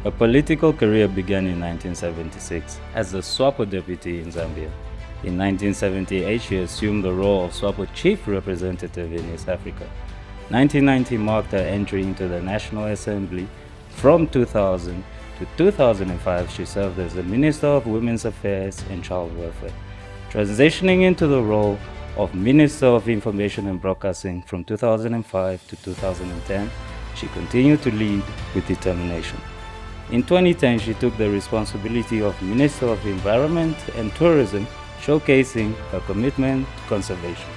Her political career began in 1976 as the SWAPO deputy in Zambia. In 1978, she assumed the role of SWAPO chief representative in East Africa. 1990 marked her entry into the National Assembly. From 2000 to 2005, she served as the Minister of Women's Affairs and Child Welfare. Transitioning into the role of Minister of Information and Broadcasting from 2005 to 2010, she continued to lead with determination. In 2010, she took the responsibility of Minister of Environment and Tourism, showcasing her commitment to conservation.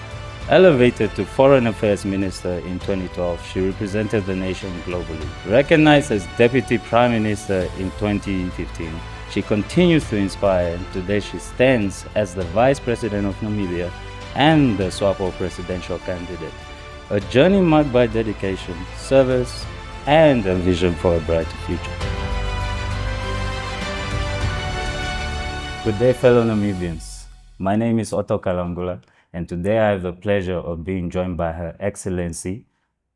Elevated to Foreign Affairs Minister in 2012, she represented the nation globally. Recognized as Deputy Prime Minister in 2015, she continues to inspire, and today she stands as the Vice President of Namibia and the SWAPO presidential candidate. A journey marked by dedication, service, and a vision for a brighter future. Good day, fellow Namibians. My name is Otto Kalambula, and today I have the pleasure of being joined by Her Excellency,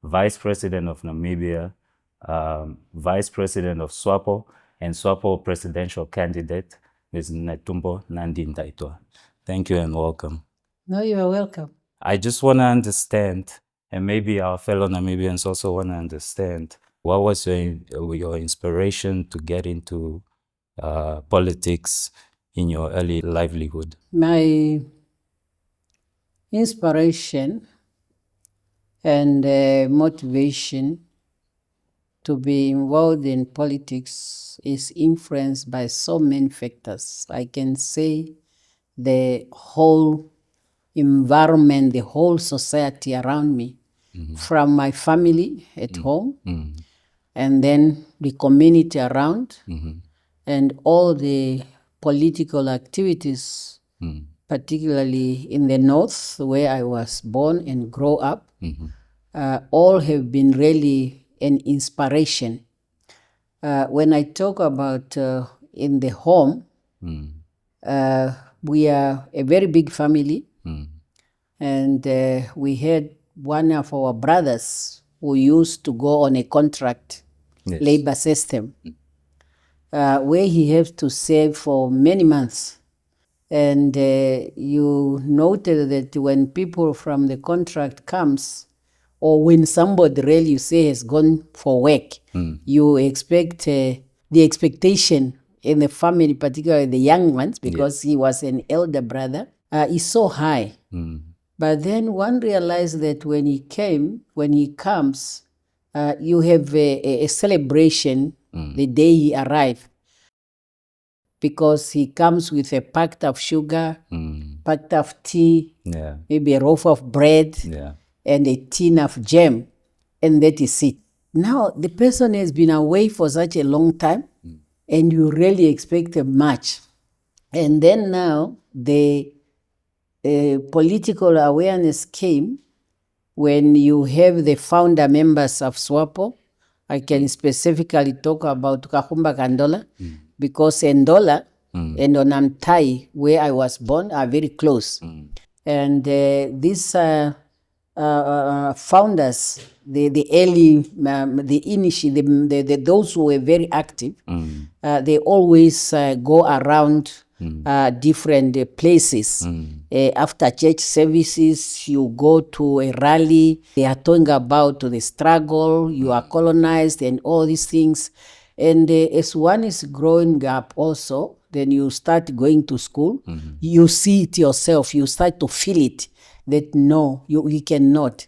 Vice President of Namibia, Vice President of SWAPO, and SWAPO presidential candidate, Ms. Netumbo Nandi-Ndaitwah. Thank you and welcome. No, you are welcome. I just want to understand, and maybe our fellow Namibians also want to understand, what was your inspiration to get into politics in your early livelihood? My inspiration and motivation to be involved in politics is influenced by so many factors. I can say the whole environment, the whole society around me, from my family at home, and then the community around, and all the political activities, particularly in the north where I was born and grew up, all have been really an inspiration. When I talk about in the home, we are a very big family, and we had one of our brothers who used to go on a contract labor system, where he has to save for many months. And you noted that when people from the contract comes, or when somebody really you say has gone for work, you expect the expectation in the family, particularly the young ones, because he was an elder brother, is so high. But then one realized that when he comes, you have a celebration the day he arrived, because he comes with a packet of sugar, packet of tea, maybe a loaf of bread, and a tin of jam, and that is it. Now, the person has been away for such a long time, and you really expect much. And then now, the political awareness came when you have the founder members of SWAPO. I can specifically talk about Kahumba Kandola, because Ndola and Onamtai, where I was born, are very close. And these founders, the early, those who were very active, they always go around different places. After church services, you go to a rally, they are talking about the struggle, you are colonized and all these things. And as one is growing up also, then you start going to school, you see it yourself, you start to feel it, that no, you cannot.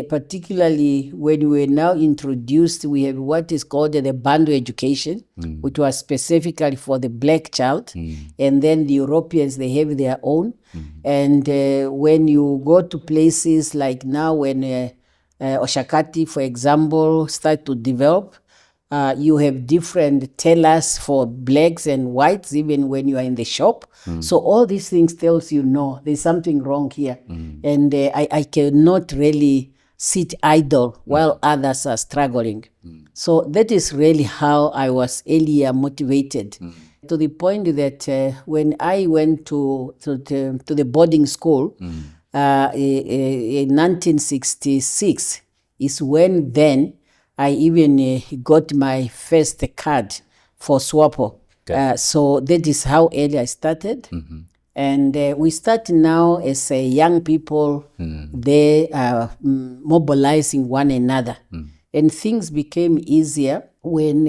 Particularly when we are now introduced, we have what is called the Bantu education, which was specifically for the black child, and then the Europeans, they have their own. And when you go to places like now, when Oshakati, for example, start to develop, you have different tellers for blacks and whites, even when you are in the shop. So all these things tells you, no, there's something wrong here. And I cannot really sit idle while others are struggling. So that is really how I was earlier motivated. To the point that when I went to the boarding school in 1966 is when then I even got my first card for SWAPO. Okay. So that is how early I started. And we start now as young people, they are mobilizing one another. And things became easier when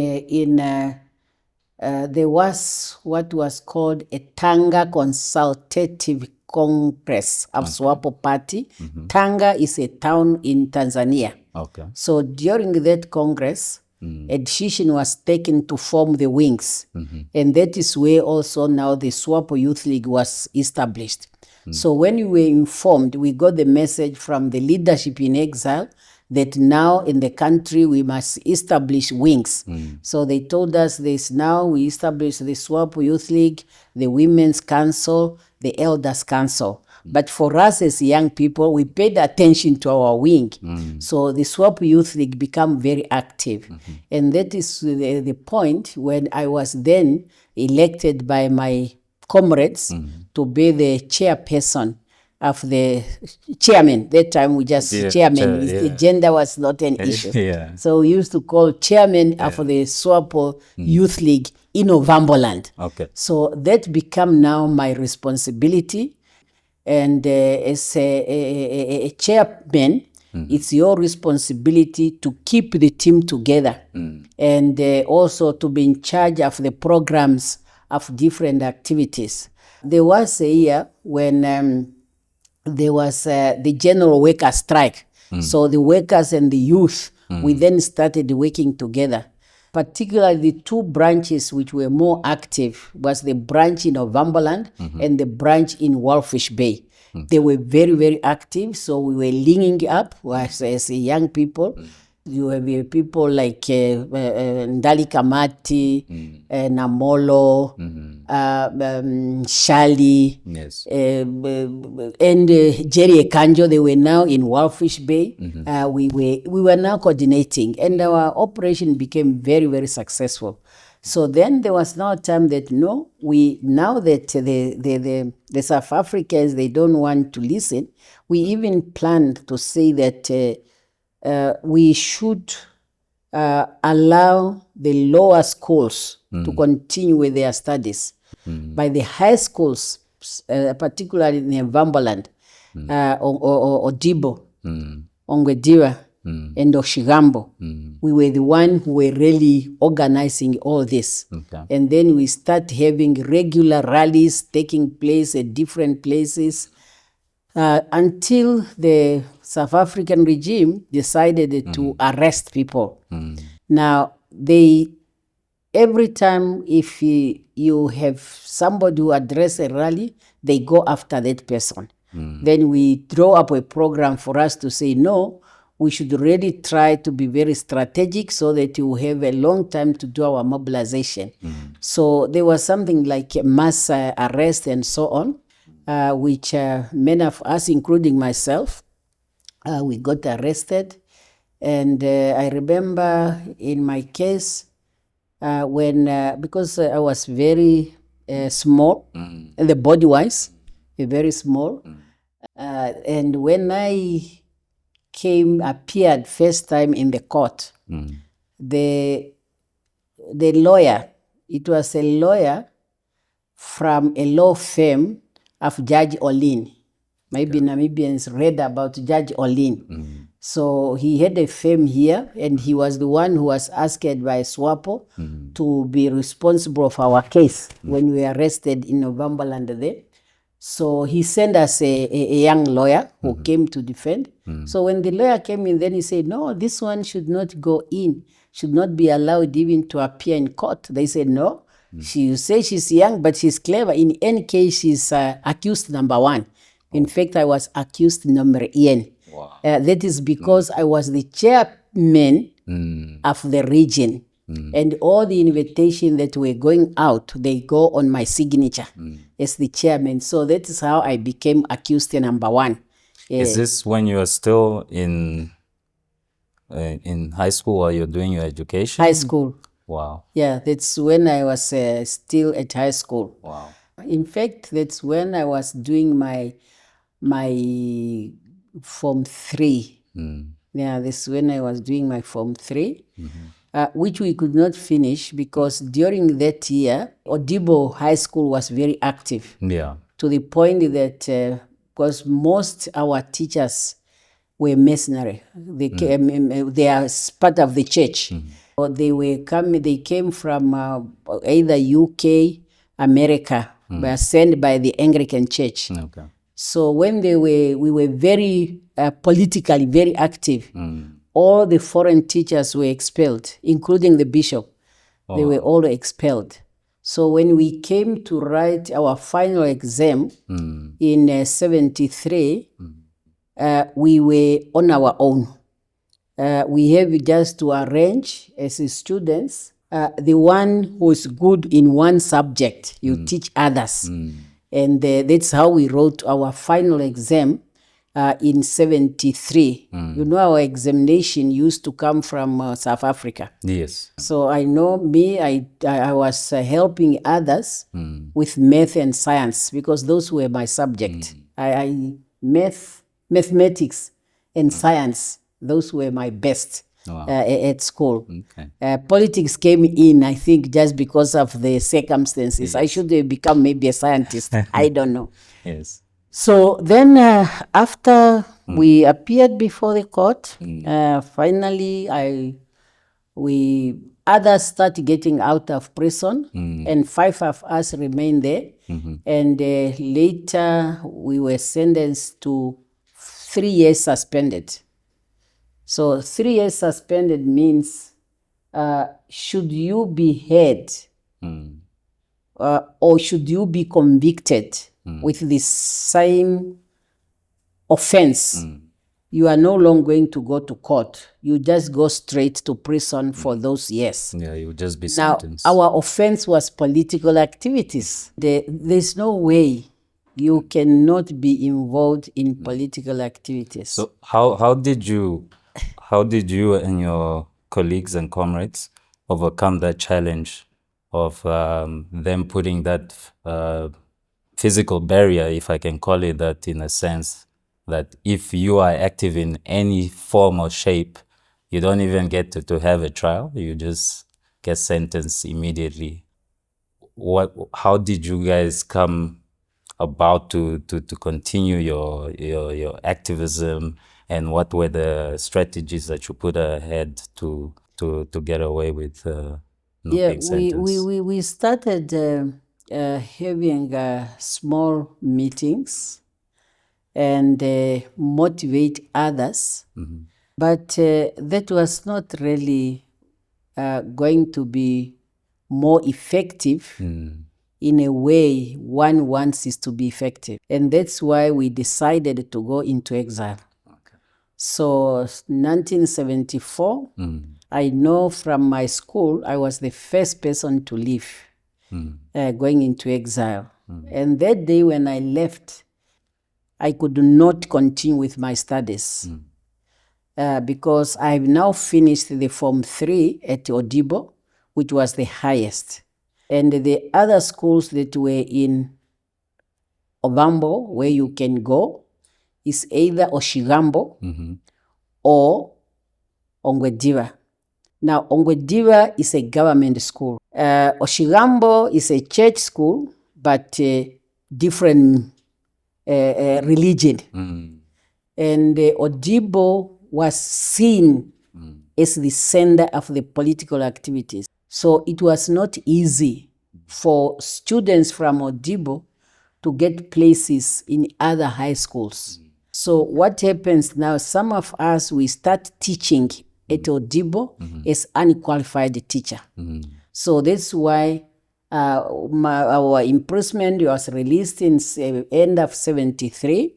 there was what was called a Tanga Consultative Congress of SWAPO Party. Tanga is a town in Tanzania. Okay. So during that Congress, a decision was taken to form the wings. And that is where also now the SWAPO Youth League was established. So when we were informed, we got the message from the leadership in exile that now in the country we must establish wings. So they told us this now we establish the SWAPO Youth League, the Women's Council, the Elders Council. But for us as young people, we paid attention to our wing. So the SWAPO Youth League became very active. And that is the point when I was then elected by my comrades to be the chairperson of the chairman. That time we just chairman. The gender was not an issue. So we used to call chairman of the SWAPO Youth League in Ovamboland. Okay. So that became now my responsibility. And as a chairman, it's your responsibility to keep the team together and also to be in charge of the programs of different activities. There was a year when there was the general worker strike. So the workers and the youth, we then started working together. Particularly the two branches which were more active was the branch in Ovamboland and the branch in Walfish Bay. They were very, very active, so we were linking up as young people. You have people like Ndali Kamati, Namolo, Shali, and Jerry Ekanjo. They were now in Walfish Bay. We were now coordinating, and our operation became very, very successful. So then there was now a time that now that the South Africans, they don't want to listen, we even planned to say that we should allow the lower schools to continue with their studies. By the high schools, particularly in Vamboland, Odibo, Ongwediwa, and Oshigambo, we were the one who were really organizing all this. And then we start having regular rallies taking place at different places until the South African regime decided to arrest people. Now, every time if you have somebody who address a rally, they go after that person. Then we draw up a program for us to say, no, we should really try to be very strategic so that you have a long time to do our mobilization. So there was something like mass arrest and so on, which many of us, including myself, we got arrested. And I remember in my case, when because I was very small, and the body-wise, very small, and when I appeared first time in the court, the lawyer, it was a lawyer from a law firm of Judge Olin. Maybe Namibians read about Judge Olin. So he had a firm here, and he was the one who was asked by SWAPO to be responsible for our case when we were arrested in Novemberland there. So he sent us a young lawyer who came to defend. So when the lawyer came in, then he said, no, this one should not go in, should not be allowed even to appear in court. They said, no, you say she's young, but she's clever. In any case, she's accused number one. In fact, I was accused number N. Wow. That is because I was the chairman of the region. And all the invitation that were going out, they go on my signature as the chairman. So that is how I became accused number one. Is this when you are still in high school or you're doing your education? High school. Wow. Yeah, that's when I was still at high school. Wow. In fact, that's when I was doing my Form 3. Yeah, that's when I was doing my Form 3. which we could not finish because during that year, Odibo High School was very active. Yeah. To the point that, because most our teachers were mercenary. They they are part of the church. Or they came from either UK, America, were sent by the Anglican Church. Okay. So when we were very politically very active, all the foreign teachers were expelled, including the bishop. They were all expelled. So when we came to write our final exam in 73, we were on our own. We have just to arrange as students, the one who's good in one subject, you teach others. And that's how we wrote our final exam in 73. You know, our examination used to come from South Africa. Yes. So I know I was helping others with math and science because those were my subject. Mathematics and science, those were my best. Wow. At school. Okay. Politics came in, I think, just because of the circumstances. Yes. I should have become maybe a scientist. I don't know. Yes. So then after we appeared before the court, finally others started getting out of prison and 5 of us remained there. And later we were sentenced to 3 years suspended. So 3 years suspended means should you be heard or should you be convicted with the same offense, you are no longer going to go to court. You just go straight to prison for those years. Yeah, you would just be sentenced. Now, our offense was political activities. There's no way you cannot be involved in political activities. So how did you and your colleagues and comrades overcome that challenge of them putting that physical barrier, if I can call it that, in a sense, that if you are active in any form or shape, you don't even get to have a trial, you just get sentenced immediately? How did you guys come about to continue your activism, and what were the strategies that you put ahead to get away with being sentenced? We started having small meetings and motivate others, but that was not really going to be more effective in a way one wants is to be effective. And that's why we decided to go into exile. Okay. So 1974, I know from my school, I was the first person to leave, going into exile. And that day when I left, I could not continue with my studies because I've now finished the Form 3 at Odibo, which was the highest. And the other schools that were in Ovambo, where you can go, is either Oshigambo or Ongwediva. Now, Ongwediva is a government school. Oshigambo is a church school, but different religion. And Odibo was seen as the center of the political activities. So it was not easy for students from Odibo to get places in other high schools. So what happens now, some of us, we start teaching at Odibo as unqualified teacher. So that's why our imprisonment was released in end of 73.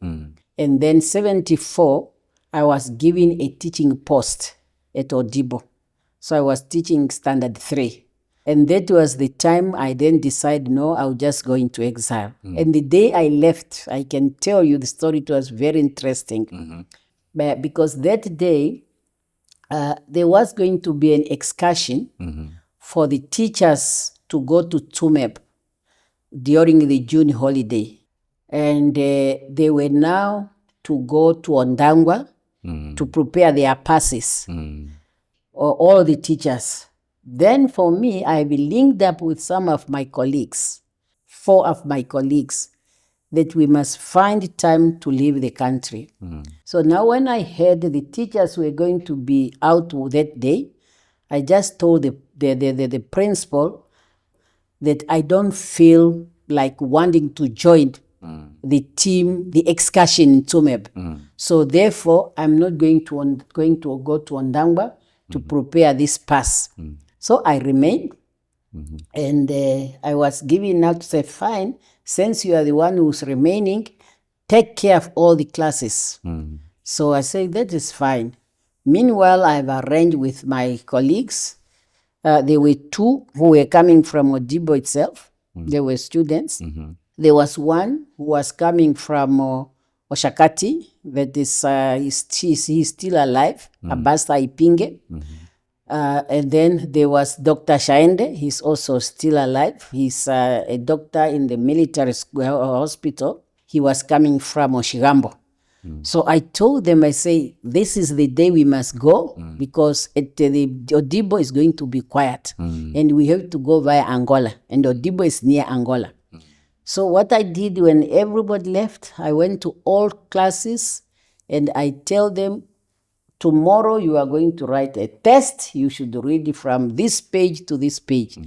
And then 74, I was given a teaching post at Odibo. So I was teaching standard 3. And that was the time I then decided, no, I'll just go into exile. And the day I left, I can tell you the story, it was very interesting. But because that day, there was going to be an excursion for the teachers to go to Tumeb during the June holiday. And they were now to go to Ondangwa to prepare their passes. All the teachers. Then for me, I've linked up with some of my colleagues, 4 of my colleagues, that we must find time to leave the country. So now when I heard the teachers were going to be out that day, I just told the principal that I don't feel like wanting to join the team, the excursion in Tsumeb. So therefore, I'm not going to go to Ondangwa to prepare this pass. So I remained, and I was given out to say, fine, since you are the one who's remaining, take care of all the classes. So I said, that is fine. Meanwhile, I've arranged with my colleagues. There were 2 who were coming from Odibo itself. They were students. There was one who was coming from Oshakati, that is, he's still alive, Abasta Ipinge. And then there was Dr. Shaende, he's also still alive. He's a doctor in the military hospital. He was coming from Oshigambo. So I told them, I say, this is the day we must go because the Odibo is going to be quiet and we have to go via Angola, and Odibo is near Angola. So what I did when everybody left, I went to all classes and I tell them, tomorrow you are going to write a test. You should read from this page to this page.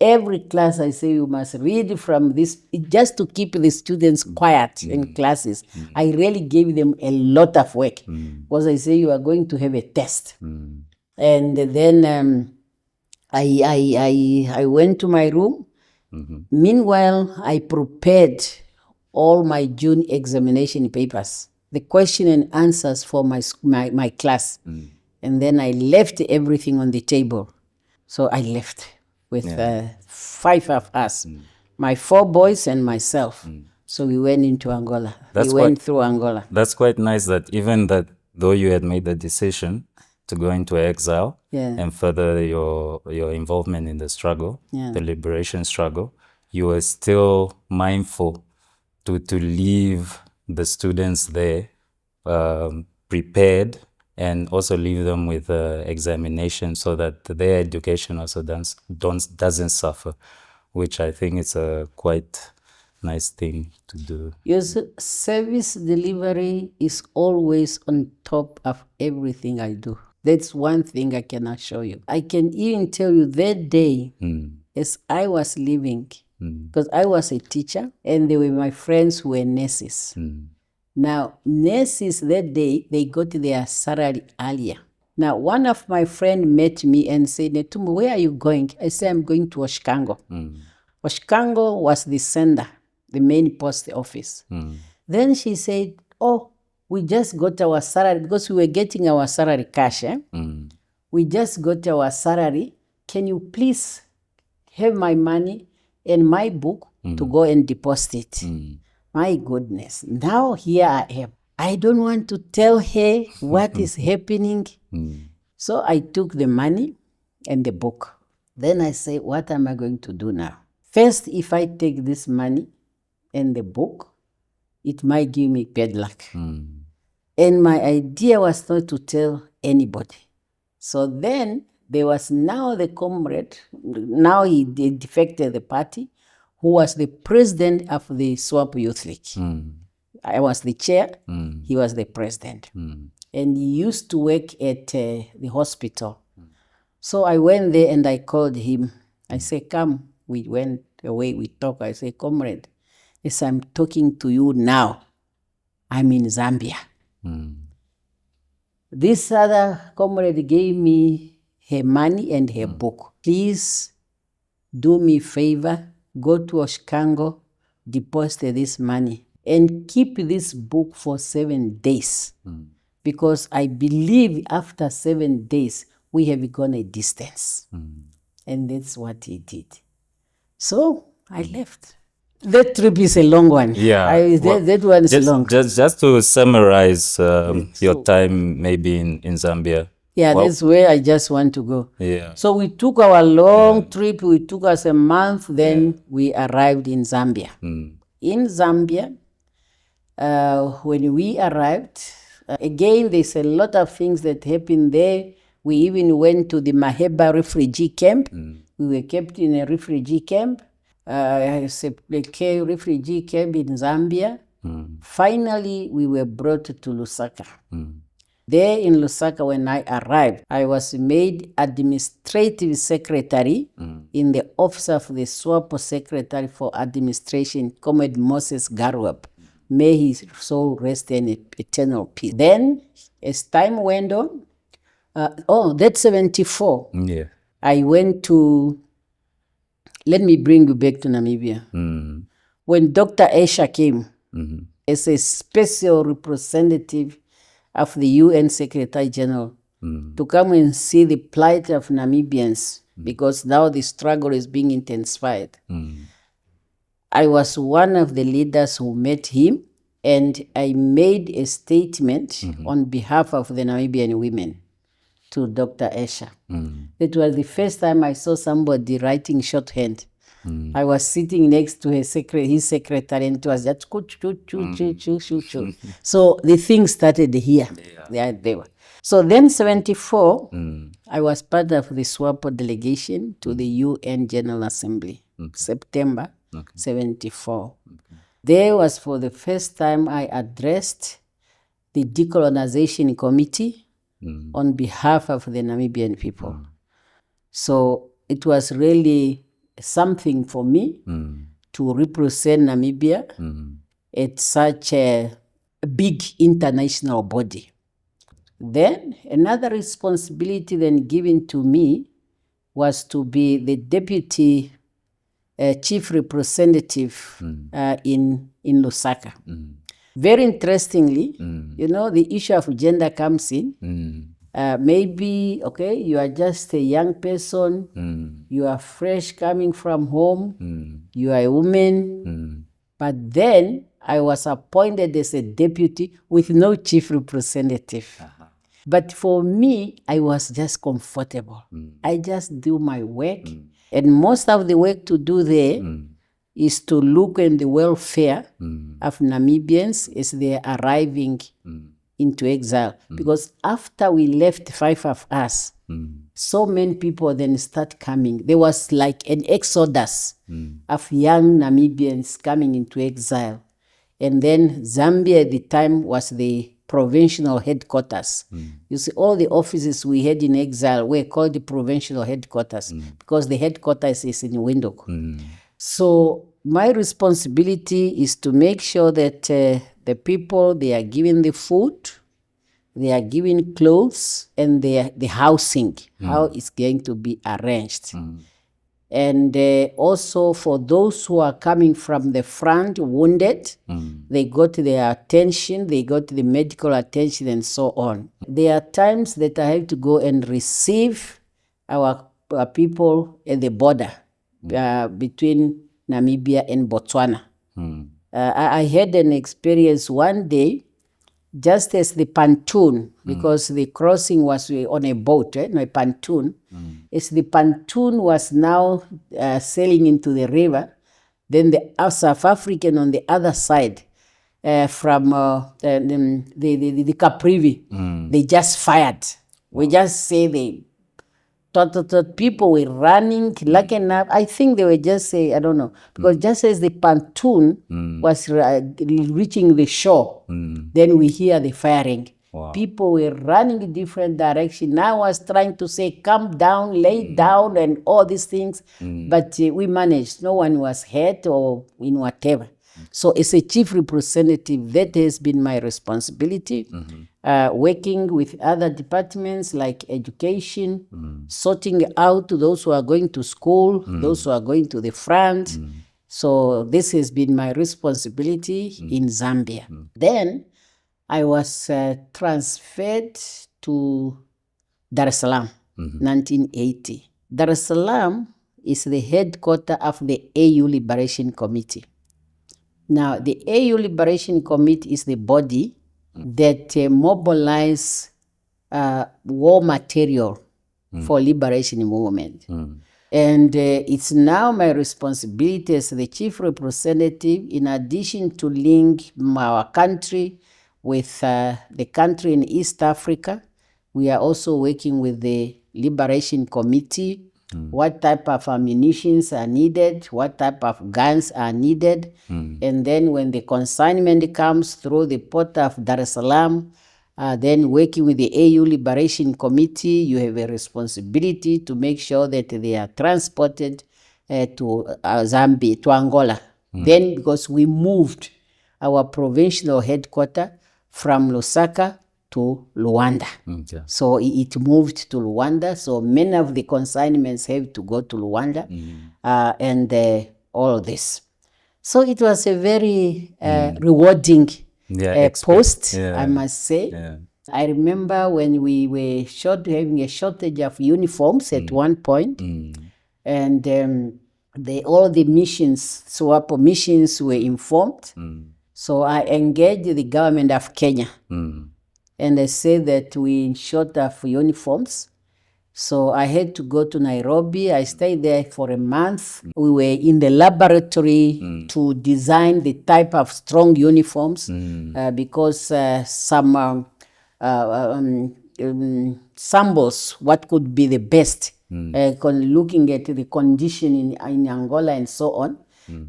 Every class I say you must read from this, just to keep the students quiet in classes. I really gave them a lot of work because I say you are going to have a test. And then I went to my room. Meanwhile, I prepared all my June examination papers, the question and answers for my class. And then I left everything on the table. So I left with 5 of us, my 4 boys and myself. So we went into Angola. We went through Angola. That's quite nice that even that, though you had made the decision to go into exile and further your involvement in the struggle, the liberation struggle, you were still mindful to leave the students there prepared, and also leave them with examination so that their education also doesn't suffer, which I think is a quite nice thing to do. Yes, service delivery is always on top of everything I do. That's one thing I can assure you. I can even tell you that day, as I was leaving, because I was a teacher and they were my friends who were nurses. Now, nurses that day, they got their salary earlier. Now, one of my friends met me and said, Netumbo, where are you going? I said, I'm going to Oshikango. Oshikango was the sender, the main post office. Then she said, oh, we just got our salary, because we were getting our salary cash. We just got our salary. Can you please have my money and my book to go and deposit it? My goodness, now here I am. I don't want to tell her what is happening. So I took the money and the book. Then I say, what am I going to do now? First, if I take this money and the book, it might give me bad luck. And my idea was not to tell anybody. So then there was now the comrade, now he defected the party, who was the president of the Swamp Youth League. I was the chair, he was the president. And he used to work at the hospital. So I went there and I called him. I said, come. We went away, we talked. I said, comrade, as I'm talking to you now, I'm in Zambia. This other comrade gave me her money and her book. Please do me a favor, go to Oshikango, deposit this money, and keep this book for 7 days. Because I believe after 7 days, we have gone a distance. And that's what he did. So I left. That trip is a long one. Yeah. That one is long. Just to summarize your time maybe in Zambia. Yeah, that's where I just want to go. Yeah. So we took our long trip. We took us a month. Then we arrived in Zambia. In Zambia, when we arrived, again, there's a lot of things that happened there. We even went to the Maheba refugee camp. We were kept in a refugee camp, a refugee camp in Zambia. Finally, we were brought to Lusaka. There in Lusaka, when I arrived, I was made administrative secretary in the office of the SWAPO Secretary for Administration, Comrade Moses Garwab. May his soul rest in eternal peace. Then, as time went on, that's 74. Yeah. I went to, let me bring you back to Namibia. When Dr. Esha came as a special representative of the UN Secretary General to come and see the plight of Namibians, because now the struggle is being intensified. I was one of the leaders who met him, and I made a statement on behalf of the Namibian women to Dr. Esha. That was the first time I saw somebody writing shorthand. I was sitting next to his secretary, and it was just So the thing started here. They were. So then 74, I was part of the SWAPO delegation to the UN General Assembly, September 74. There was for the first time I addressed the decolonization committee on behalf of the Namibian people. So it was really something for me to represent Namibia at such a big international body. Then another responsibility then given to me was to be the deputy chief representative in Lusaka. Very interestingly, the issue of gender comes in. Maybe, you are just a young person, you are fresh coming from home, you are a woman, but then I was appointed as a deputy with no chief representative. But for me, I was just comfortable. I just do my work, and most of the work to do there is to look at the welfare of Namibians as they are arriving into exile. Because after we left, 5 of us, so many people then start coming. There was like an exodus of young Namibians coming into exile. And then Zambia at the time was the provincial headquarters. You see, all the offices we had in exile were called the provincial headquarters because the headquarters is in Windhoek. So my responsibility is to make sure that the people, they are given the food, they are given clothes, and the housing, how it's going to be arranged. And also for those who are coming from the front, wounded, they got their attention, they got the medical attention and so on. There are times that I have to go and receive our people at the border between Namibia and Botswana. I had an experience one day, just as the pontoon, because the crossing was on a boat, a pontoon. As the pontoon was now sailing into the river, then the South African on the other side, from the Caprivi, they just fired. We just say they people were running, lucky enough. I think they were just I don't know, because just as the pontoon was reaching the shore, then we hear the firing. Wow. People were running in different directions. Now I was trying to say, calm down, lay down, and all these things, but we managed. No one was hurt or in whatever. So as a chief representative, that has been my responsibility, working with other departments like education, sorting out those who are going to school, those who are going to the front. So this has been my responsibility in Zambia. Then I was transferred to Dar es Salaam, 1980. Dar es Salaam is the headquarters of the AU Liberation Committee. Now, the AU Liberation Committee is the body that mobilizes war material for liberation movement. And it's now my responsibility as the chief representative, in addition to link our country with the country in East Africa, We are also working with the Liberation Committee, what type of ammunitions are needed, what type of guns are needed. And then when the consignment comes through the port of Dar es Salaam, then working with the AU Liberation Committee, you have a responsibility to make sure that they are transported to Zambia, to Angola. Then because we moved our provincial headquarters from Lusaka to Luanda. Okay. So it moved to Luanda. So many of the consignments have to go to Luanda and all of this. So it was a very rewarding post, I must say. Yeah. I remember when we were having a shortage of uniforms at one point, and all the missions, SWAPO missions, were informed. So I engaged the government of Kenya, and I said that we short of uniforms. So I had to go to Nairobi. I stayed there for a month. We were in the laboratory to design the type of strong uniforms because some samples, what could be the best, looking at the condition in Angola and so on.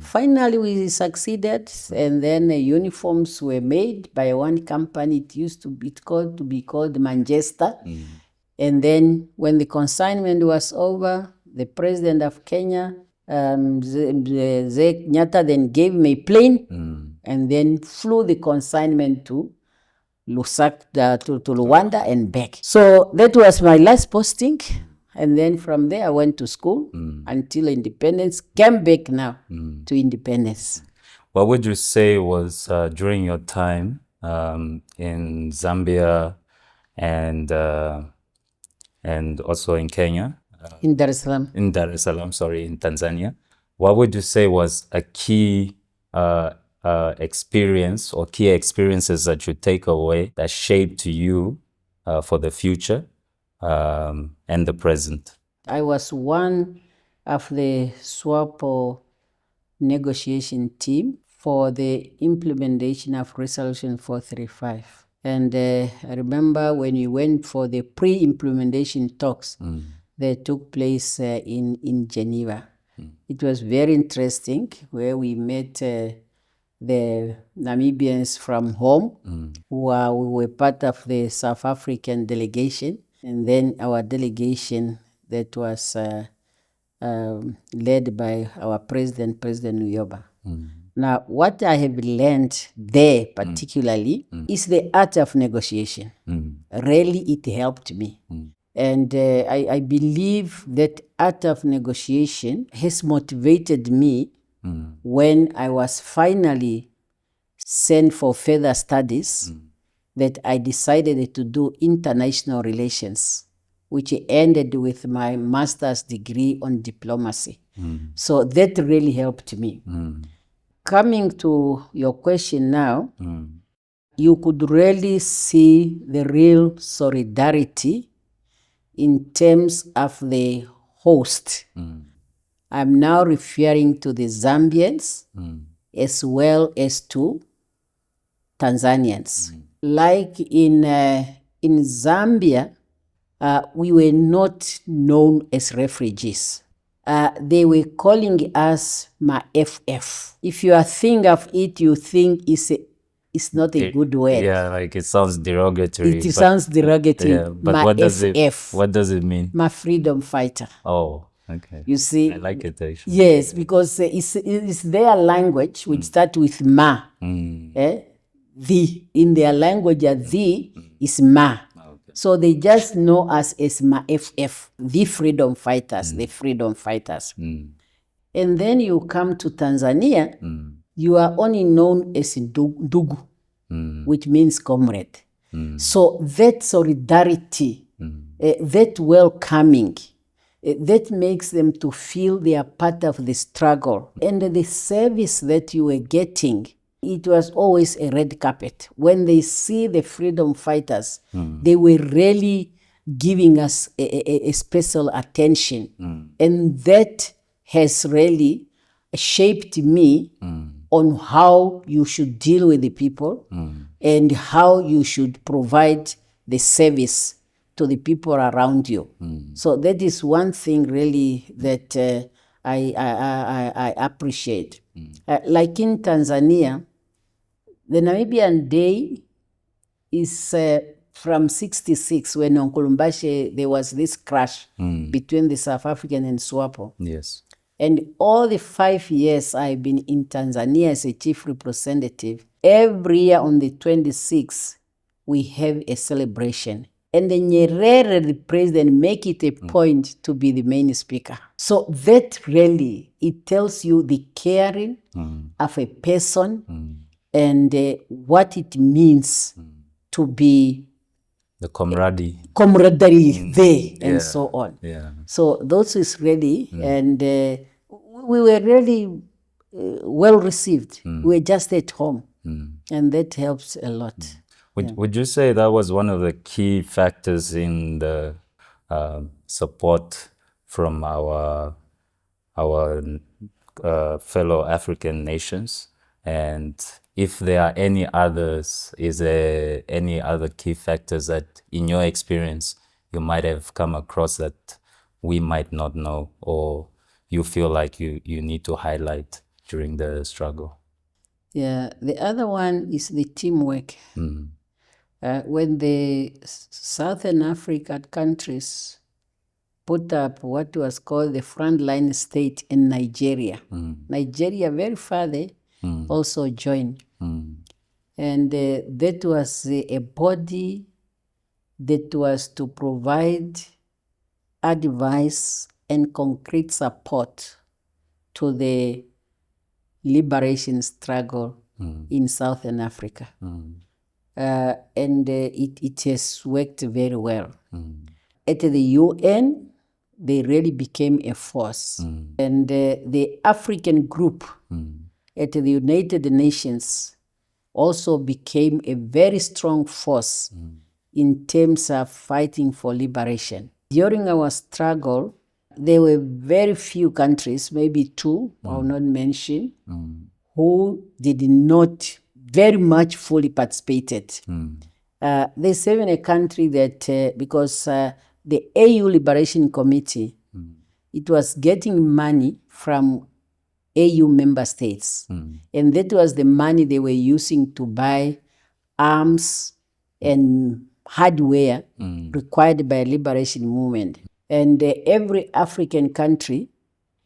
Finally, we succeeded, and then uniforms were made by one company. It used to be called Manchester. And then when the consignment was over, the president of Kenya, Kenyatta, then gave me a plane and then flew the consignment to Lusaka, to Luanda and back. So that was my last posting. And then from there, I went to school until independence, came back now to independence. What would you say was during your time in Zambia and also in Kenya? In Dar es Salaam. In Dar es Salaam, sorry, in Tanzania. What would you say was a key experience or key experiences that you take away that shaped you for the future and the present? I was one of the SWAPO negotiation team for the implementation of Resolution 435. And I remember when we went for the pre-implementation talks that took place in Geneva. It was very interesting, where we met the Namibians from home, who were part of the South African delegation, and then our delegation that was led by our president, President Luyoba. Now, what I have learned there particularly is the art of negotiation. Really, it helped me. And I believe that art of negotiation has motivated me when I was finally sent for further studies, that I decided to do international relations, which ended with my master's degree on diplomacy. So that really helped me. Coming to your question now, you could really see the real solidarity in terms of the host. I'm now referring to the Zambians as well as to Tanzanians. Like in Zambia, we were not known as refugees. They were calling us ma-FF. If you are thinking of it, you think it's not a good word. Yeah, like it sounds derogatory. It sounds derogatory. Yeah, but what does it mean? My freedom fighter. Oh, okay. You see? I like it actually. Yes, because it's their language, which starts with ma. The. In their language, the is ma. So they just know us as ma-FF, the freedom fighters, the freedom fighters. And then you come to Tanzania, you are only known as Ndugu, which means comrade. So that solidarity, that welcoming, that makes them to feel they are part of the struggle. And the service that you were getting, it was always a red carpet. When they see the freedom fighters, they were really giving us a special attention. And that has really shaped me on how you should deal with the people and how you should provide the service to the people around you. So that is one thing really that I appreciate. Like in Tanzania, the Namibian Day is from 66, when on Kulumbashi there was this crash between the South African and SWAPO. Yes. And all the 5 years I've been in Tanzania as a chief representative, every year on the 26th, we have a celebration. And the Nyerere, the president, make it a point to be the main speaker. So that really, it tells you the caring of a person and what it means to be the camaraderie there and so on. Yeah. So those is really, and we were really well received. We were just at home, and that helps a lot. Would you say that was one of the key factors in the support from our fellow African nations? And if there are any others, is there any other key factors that, in your experience, you might have come across that we might not know, or you feel like you need to highlight during the struggle? Yeah, the other one is the teamwork. When the Southern African countries put up what was called the frontline state in Nigeria, Nigeria very far there, also joined. And that was a body that was to provide advice and concrete support to the liberation struggle in Southern Africa. And it has worked very well. At the UN, they really became a force. And the African group at the United Nations also became a very strong force in terms of fighting for liberation. During our struggle, there were very few countries, maybe two, I will not mention, who did not very much fully participated. There's even a country that, because the AU Liberation Committee, it was getting money from AU member states. And that was the money they were using to buy arms and hardware required by liberation movement. And every African country,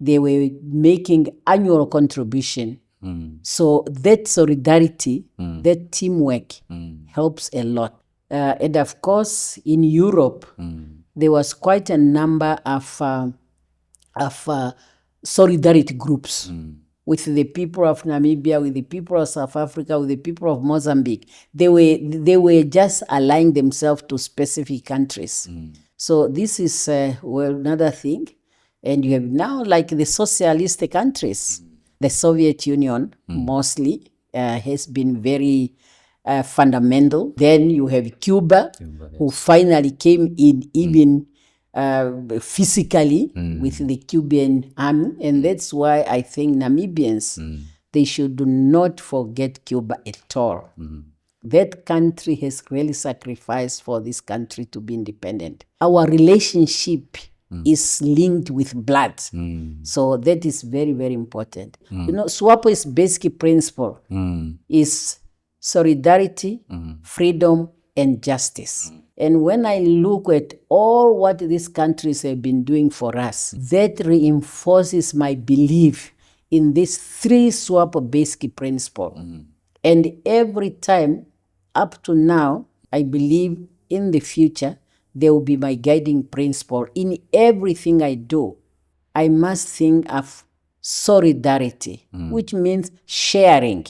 they were making annual contribution. So that solidarity, that teamwork helps a lot. And of course, in Europe, there was quite a number of solidarity groups with the people of Namibia, with the people of South Africa, with the people of Mozambique. They were just aligning themselves to specific countries. So this is another thing. And you have now, like the socialist countries, the Soviet Union mostly has been very fundamental. Then you have Cuba, who finally came in even physically with the Cuban army. And that's why I think Namibians, they should not forget Cuba at all. That country has really sacrificed for this country to be independent. Our relationship is linked with blood. So that is very, very important. You know, SWAPO's basic principle is solidarity, freedom, and justice. And when I look at all what these countries have been doing for us, that reinforces my belief in these three SWAPO basic principles. And every time, up to now, I believe in the future, they will be my guiding principle. In everything I do, I must think of solidarity, which means sharing.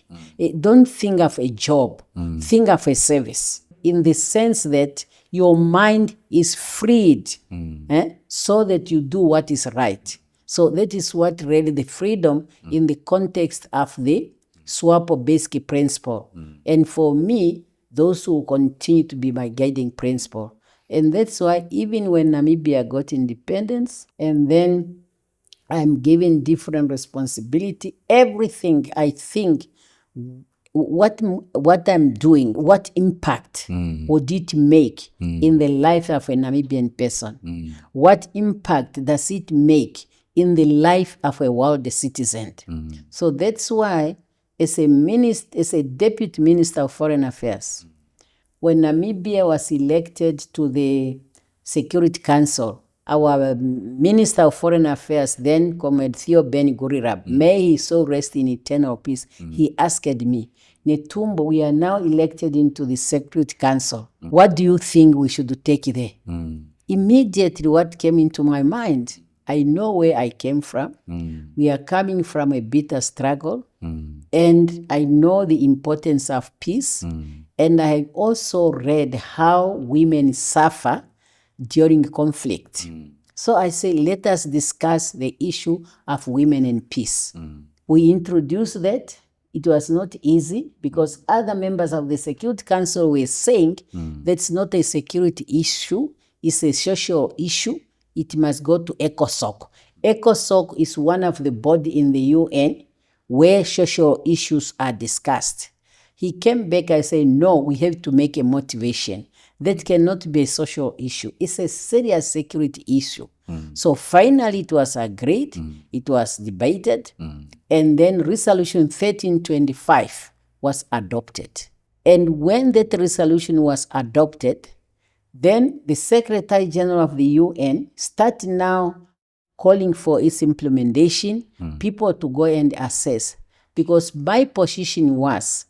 Don't think of a job, think of a service, in the sense that your mind is freed so that you do what is right. So that is what really the freedom in the context of the SWAPO basic principle. And for me, those who continue to be my guiding principle. And that's why even when Namibia got independence, and then I'm given different responsibility, everything I think what I'm doing, what impact would it make in the life of a Namibian person? What impact does it make in the life of a world citizen? So that's why, as a deputy minister of foreign affairs, when Namibia was elected to the Security Council, our Minister of Foreign Affairs, then Comrade Theo Ben Gurirab, may he so rest in eternal peace, he asked me, Netumbo, we are now elected into the Security Council. What do you think we should take there? Immediately what came into my mind, I know where I came from. We are coming from a bitter struggle, and I know the importance of peace, and I have also read how women suffer during conflict. So I say, let us discuss the issue of women and peace. We introduced that. It was not easy because other members of the Security Council were saying that's not a security issue, it's a social issue. It must go to ECOSOC. ECOSOC is one of the bodies in the UN where social issues are discussed. He came back and said, no, we have to make a motivation. That cannot be a social issue. It's a serious security issue. So finally it was agreed, it was debated, and then Resolution 1325 was adopted. And when that resolution was adopted, then the Secretary General of the UN started now calling for its implementation, people to go and assess. Because my position was,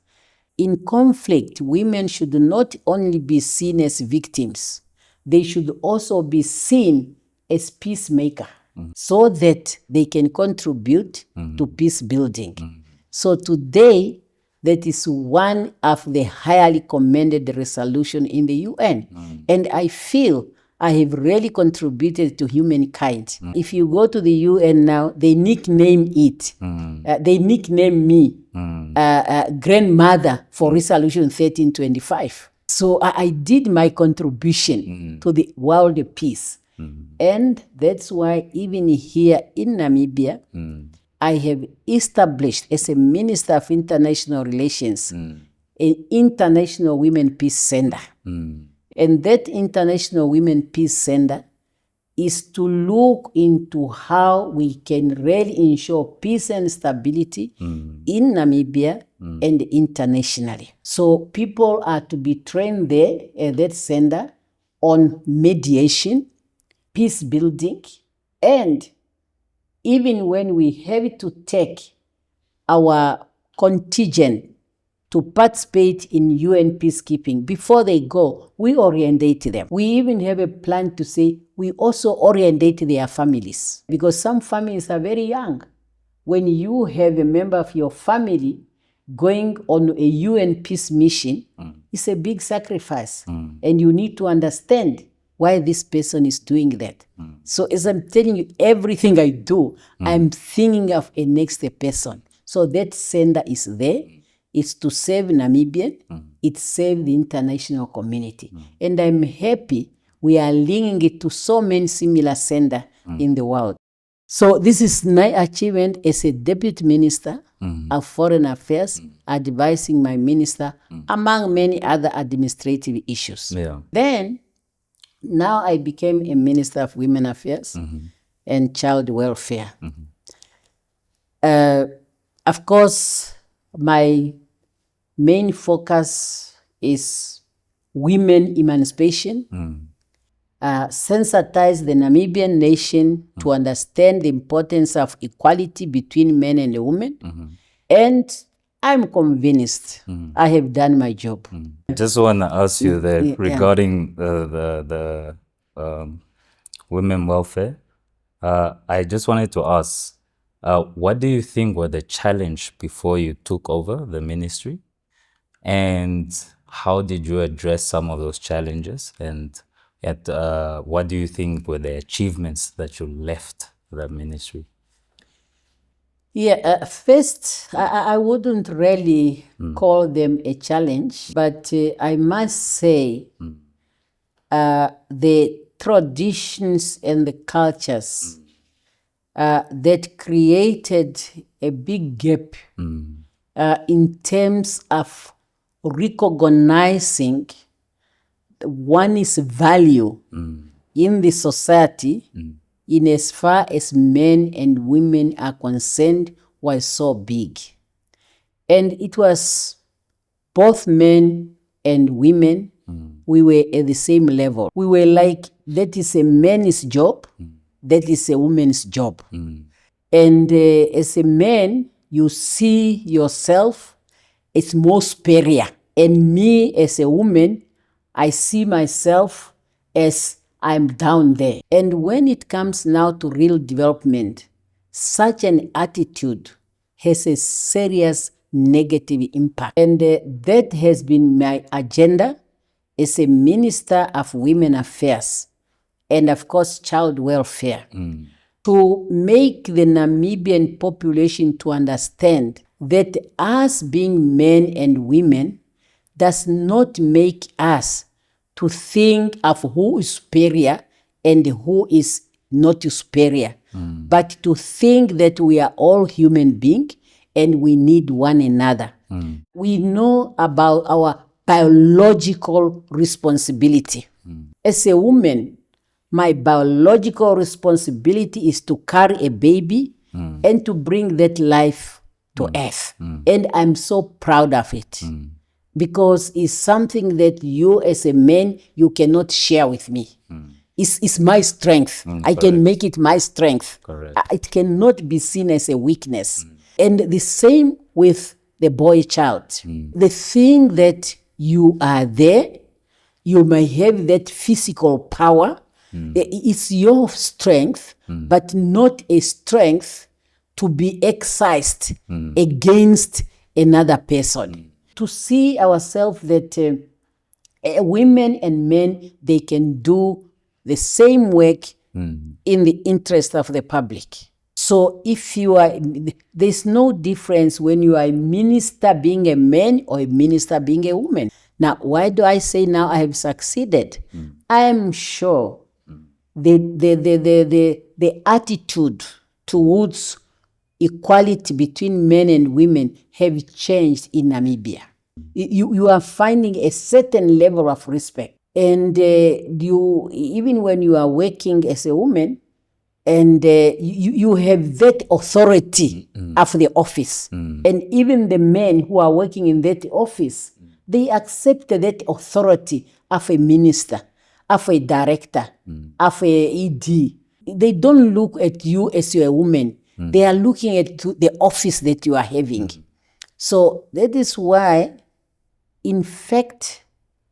in conflict, women should not only be seen as victims, they should also be seen as peacemaker, so that they can contribute to peace building. So today, that is one of the highly commended resolution in the UN. And I feel I have really contributed to humankind. If you go to the UN now, they nickname it. They nickname me grandmother for Resolution 1325. So I did my contribution to the world peace. And that's why even here in Namibia, I have established as a Minister of International Relations an International Women Peace Center. And that International Women Peace Center is to look into how we can really ensure peace and stability in Namibia and internationally. So people are to be trained there at that center on mediation, peace building, and even when we have to take our contingent to participate in UN peacekeeping, before they go, we orientate them. We even have a plan to say we also orientate their families, because some families are very young. When you have a member of your family going on a UN peace mission, it's a big sacrifice, and you need to understand why this person is doing that. So as I'm telling you, everything I do, I'm thinking of a next person. So that center is there. It's to save Namibian, it saves the international community. And I'm happy we are linking it to so many similar centers in the world. So this is my achievement as a Deputy Minister of Foreign Affairs, advising my minister, among many other administrative issues. Then, now I became a Minister of Women Affairs and Child Welfare. Of course, my main focus is women emancipation, sensitize the Namibian nation to understand the importance of equality between men and women, and I'm convinced I have done my job. I just want to ask you that regarding the women welfare. I just wanted to ask, what do you think were the challenge before you took over the ministry? And how did you address some of those challenges? And what do you think were the achievements that you left the ministry? First, I wouldn't really call them a challenge, but I must say the traditions and the cultures that created a big gap in terms of recognizing one's value in the society in as far as men and women are concerned was so big. And it was both men and women, we were at the same level. We were like, that is a man's job, that is a woman's job. And as a man, you see yourself as more superior. And me as a woman, I see myself as I'm down there. And when it comes now to real development, such an attitude has a serious negative impact. And that has been my agenda as a Minister of Women Affairs and, of course, Child Welfare, to make the Namibian population to understand that us being men and women does not make us to think of who is superior and who is not superior, but to think that we are all human beings and we need one another. We know about our biological responsibility. As a woman, my biological responsibility is to carry a baby and to bring that life to earth. And I'm so proud of it. Because it's something that you as a man, you cannot share with me. It's my strength. I can make it my strength. It cannot be seen as a weakness. And the same with the boy child. The thing that you are there, you may have that physical power. It's your strength, but not a strength to be exercised against another person. To see ourselves that women and men, they can do the same work in the interest of the public. So if you are, there's no difference when you are a minister being a man or a minister being a woman. Now, why do I say now I have succeeded? I am sure the attitude towards equality between men and women have changed in Namibia. You are finding a certain level of respect. And you, even when you are working as a woman, and you have that authority of the office. And even the men who are working in that office, they accept that authority of a minister, of a director, of a ED. They don't look at you as you're a woman. They are looking at the office that you are having. So that is why, in fact,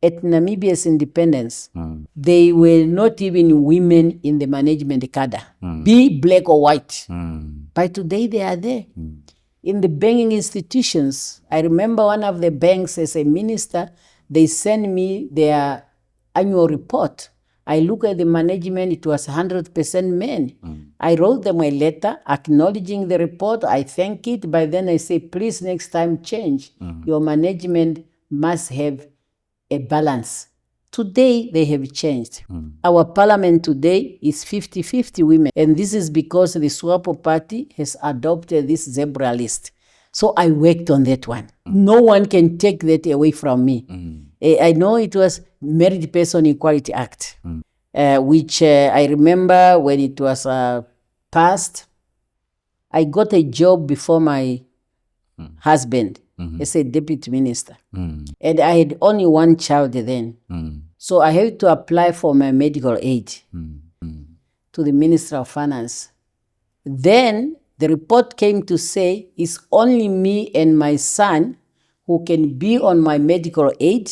at Namibia's independence, they were not even women in the management cadre, be black or white. By today, they are there. In the banking institutions, I remember one of the banks as a minister, they sent me their annual report. I look at the management, it was 100% men. I wrote them a letter acknowledging the report. I thank it. By then I say, please next time change. Your management must have a balance. Today, they have changed. Our parliament today is 50-50 women. And this is because the SWAPO party has adopted this zebra list. So I worked on that one. No one can take that away from me. I know it was Married Person Equality Act, which I remember when it was passed, I got a job before my husband as a deputy minister. And I had only one child then. So I had to apply for my medical aid to the Minister of Finance. Then the report came to say it's only me and my son who can be on my medical aid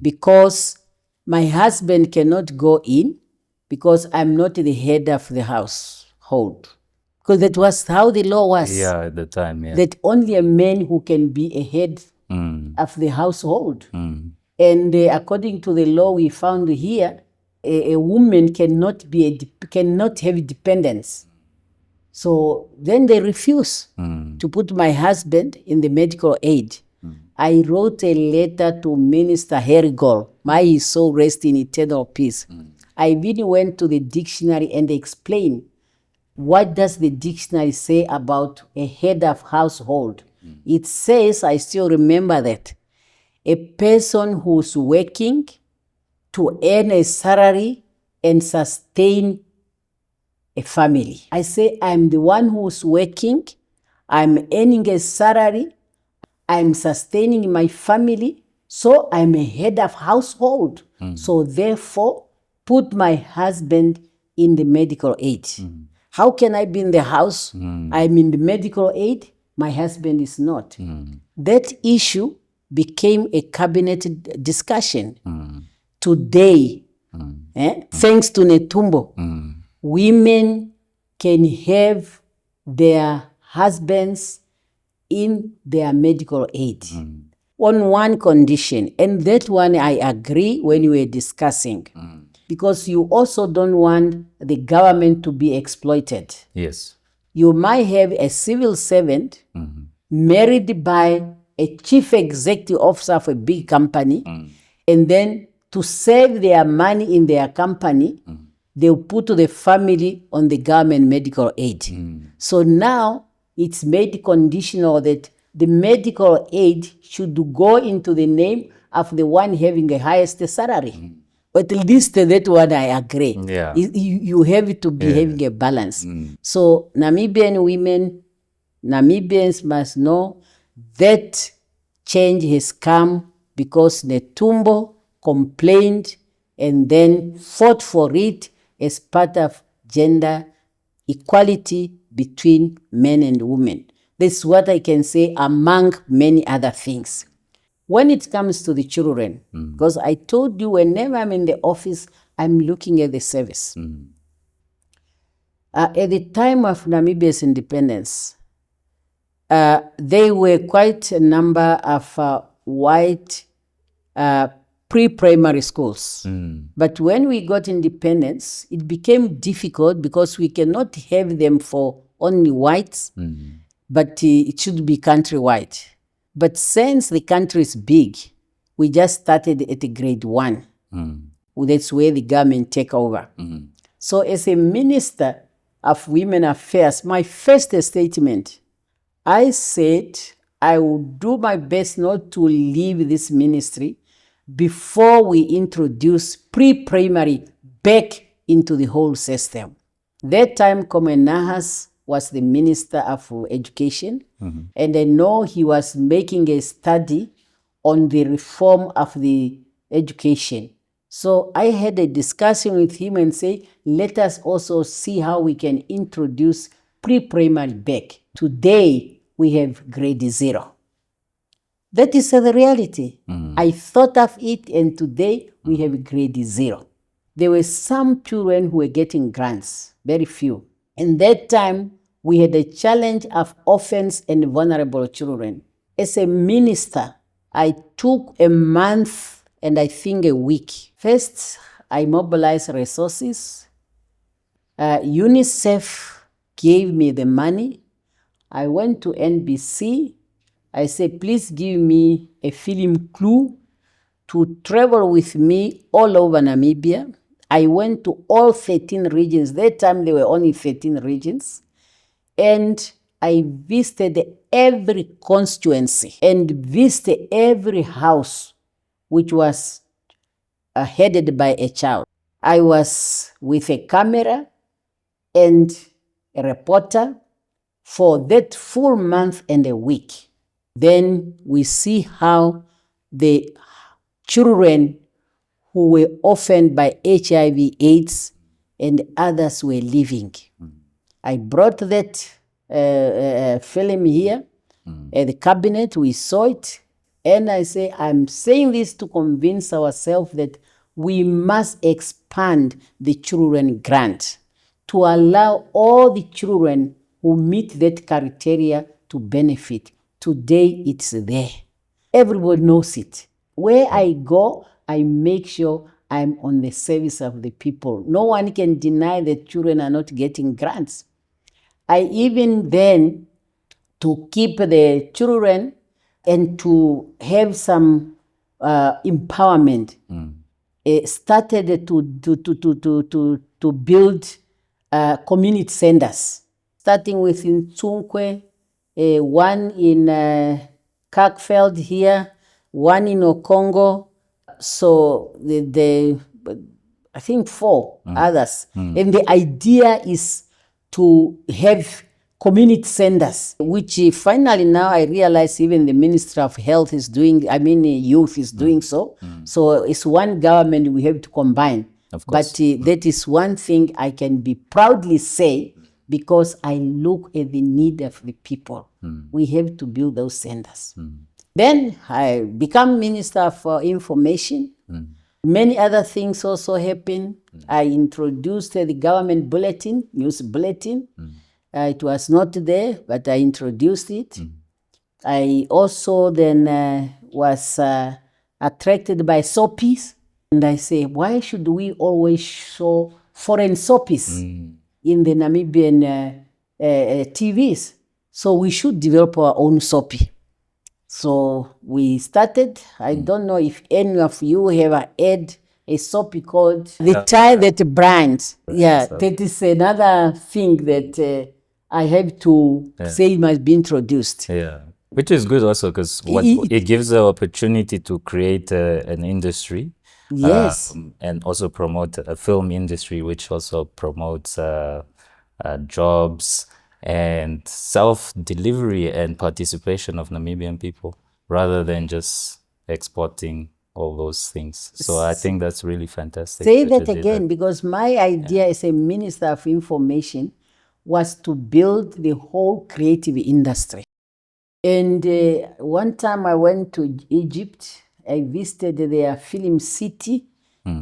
because my husband cannot go in because I'm not the head of the household. Because that was how the law was. Yeah, at the time, yeah. That only a man who can be a head of the household. And according to the law we found here, a woman cannot have dependence. So then they refused to put my husband in the medical aid. I wrote a letter to Minister Herigol, may his soul rest in eternal peace. I really went to the dictionary and explained what does the dictionary say about a head of household. It says, I still remember that, a person who's working to earn a salary and sustain a family. I say, I'm the one who's working, I'm earning a salary, I'm sustaining my family, so I'm a head of household. So therefore, put my husband in the medical aid. How can I be in the house? I'm in the medical aid, my husband is not. That issue became a cabinet discussion. Today, thanks to Netumbo, women can have their husbands in their medical aid on one condition, and that one I agree when we were discussing, because you also don't want the government to be exploited. Yes. You might have a civil servant married by a chief executive officer of a big company, and then to save their money in their company, they'll put the family on the government medical aid. So now it's made conditional that the medical aid should go into the name of the one having the highest salary. But at least that one I agree. Yeah. You have to be having a balance. So Namibian women, Namibians must know that change has come because Netumbo complained and then fought for it as part of gender equality between men and women. That's what I can say among many other things. When it comes to the children, because I told you whenever I'm in the office, I'm looking at the service. At the time of Namibia's independence, there were quite a number of white pre-primary schools. But when we got independence, it became difficult because we cannot have them for only whites, but it should be countrywide. But since the country is big, we just started at grade 1. That's where the government take over. So as a minister of women affairs, my first statement, I said I will do my best not to leave this ministry before we introduce pre-primary back into the whole system. That time, Komen Nahas was the Minister of Education, and I know he was making a study on the reform of the education. So I had a discussion with him and say, let us also see how we can introduce pre-primary back. Today, we have grade 0. That is the reality. I thought of it, and today we have grade 0. There were some children who were getting grants, very few. And that time, we had a challenge of orphans and vulnerable children. As a minister, I took a month and I think a week. First, I mobilized resources. UNICEF gave me the money. I went to NBC. I said, please give me a film crew to travel with me all over Namibia. I went to all 13 regions. That time there were only 13 regions. And I visited every constituency and visited every house which was headed by a child. I was with a camera and a reporter for that full month and a week. Then we see how the children who were orphaned by HIV/AIDS and others were living. I brought that film here at the cabinet. We saw it. And I say, I'm saying this to convince ourselves that we must expand the children grant to allow all the children who meet that criteria to benefit. Today, it's there. Everybody knows it. Where I go, I make sure I'm on the service of the people. No one can deny that children are not getting grants. I even then, to keep the children and to have some empowerment, started to build community centers, starting with Ntsunkwe one in Kirkfeld here, one in Okongo. So I think 4 others. And the idea is to have community centers, which finally now I realize even the Ministry of Health is doing, youth is doing so. So it's one government we have to combine. Of course. But that is one thing I can be proudly say, because I look at the need of the people. We have to build those centers. Then I become Minister for Information. Many other things also happen. I introduced the government bulletin, news bulletin. It was not there, but I introduced it. I also then was attracted by soapies. And I say, why should we always show foreign soapies in the Namibian TVs? So we should develop our own soapie. So we started. I don't know if any of you have had a soapie called The Tie That Brands. Yeah, that is another thing that I have to say must be introduced. Yeah, which is good also, because it gives the opportunity to create an industry. Yes. And also promote a film industry, which also promotes jobs and self-delivery and participation of Namibian people, rather than just exporting all those things. So I think that's really fantastic. Say that again, because my idea as a Minister of Information was to build the whole creative industry. And one time I went to Egypt. I visited their film city.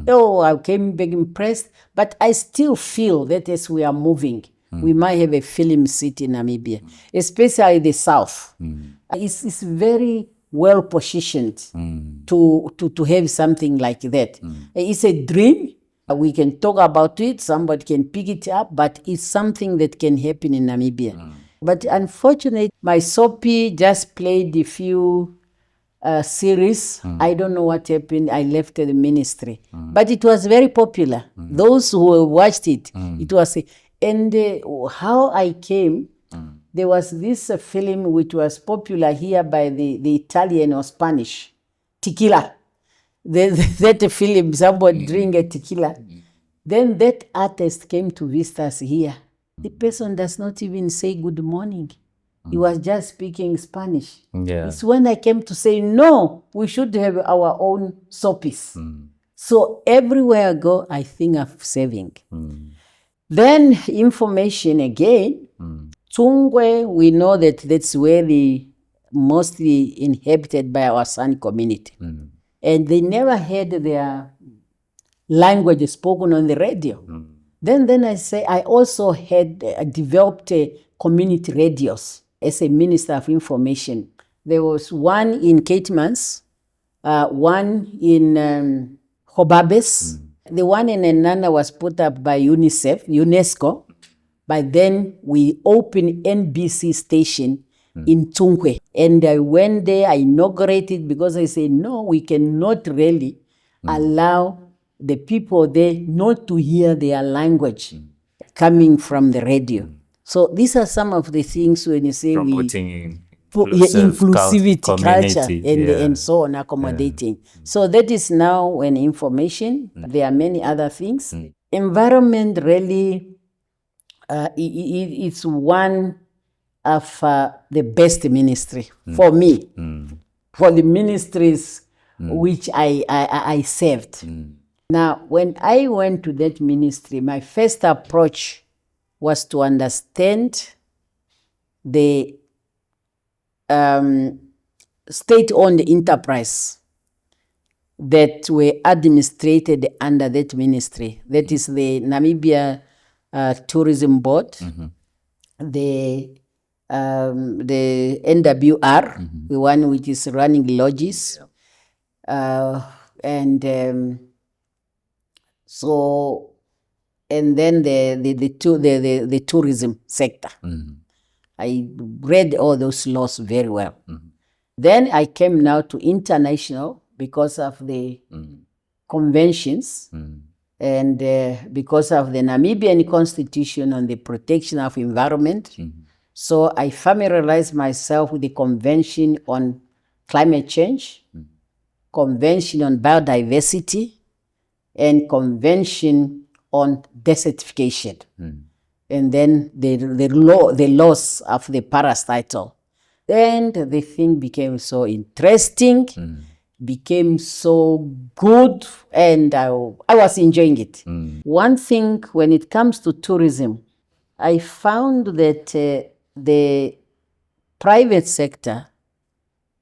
Oh, I came back impressed. But I still feel that as we are moving, we might have a film city in Namibia, especially the south. It's very well positioned to have something like that. It's a dream. We can talk about it. Somebody can pick it up, but it's something that can happen in Namibia. But unfortunately, my soapie just played a few series. I don't know what happened. I left the ministry. But it was very popular. Those who watched it, it was... And how I came, there was this film which was popular here by the Italian or Spanish, Tequila. That film, somebody drink a tequila. Then that artist came to visit us here. The person does not even say good morning. He was just speaking Spanish. Yeah. It's when I came to say, no, we should have our own soapies. So everywhere I go, I think of saving. Then information again. Tungwe, we know that that's where the mostly inhabited by our San community. And they never had their language spoken on the radio. Then I say, I also had developed community radios as a Minister of Information. There was one in Caitmans, one in Hobabes. The one in Enana was put up by UNESCO. But then we opened NBC station in Tungwe. And I went there, I inaugurated, because I said, no, we cannot really allow the people there not to hear their language coming from the radio. So these are some of the things when you say promoting inclusivity, community, culture, and so on, accommodating. So that is now when information. There are many other things. Environment really, it's one of the best ministry for me, for the ministries which I served. Now, when I went to that ministry, my first approach was to understand the state-owned enterprise that were administrated under that ministry. That is the Namibia Tourism Board, the NWR, the one which is running lodges, and then the tourism sector. I read all those laws very well. Then I came now to international because of the conventions and because of the Namibian Constitution on the protection of environment So I familiarized myself with the Convention on Climate Change, Convention on Biodiversity, and Convention on Desertification. And then the laws of the Paris title. And the thing became so interesting, became so good, and I was enjoying it. One thing, when it comes to tourism, I found that the private sector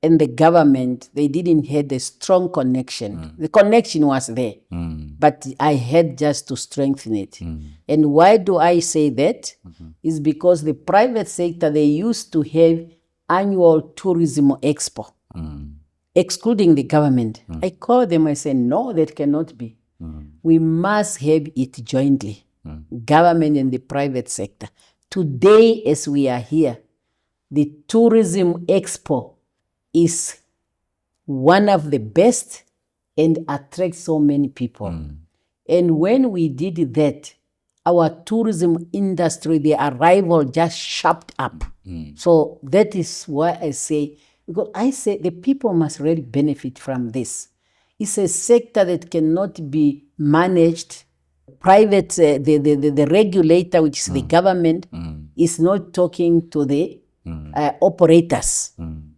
and the government, they didn't have a strong connection. The connection was there, but I had just to strengthen it. And why do I say that? Is because the private sector, they used to have annual tourism expo, excluding the government. I called them, I said, no, that cannot be. We must have it jointly, government and the private sector. Today, as we are here, the tourism expo is one of the best and attracts so many people. And when we did that, our tourism industry, the arrival just shot up. So that is why I say, because I say the people must really benefit from this. It's a sector that cannot be managed. Private, the regulator, which is the government, is not talking to the operators.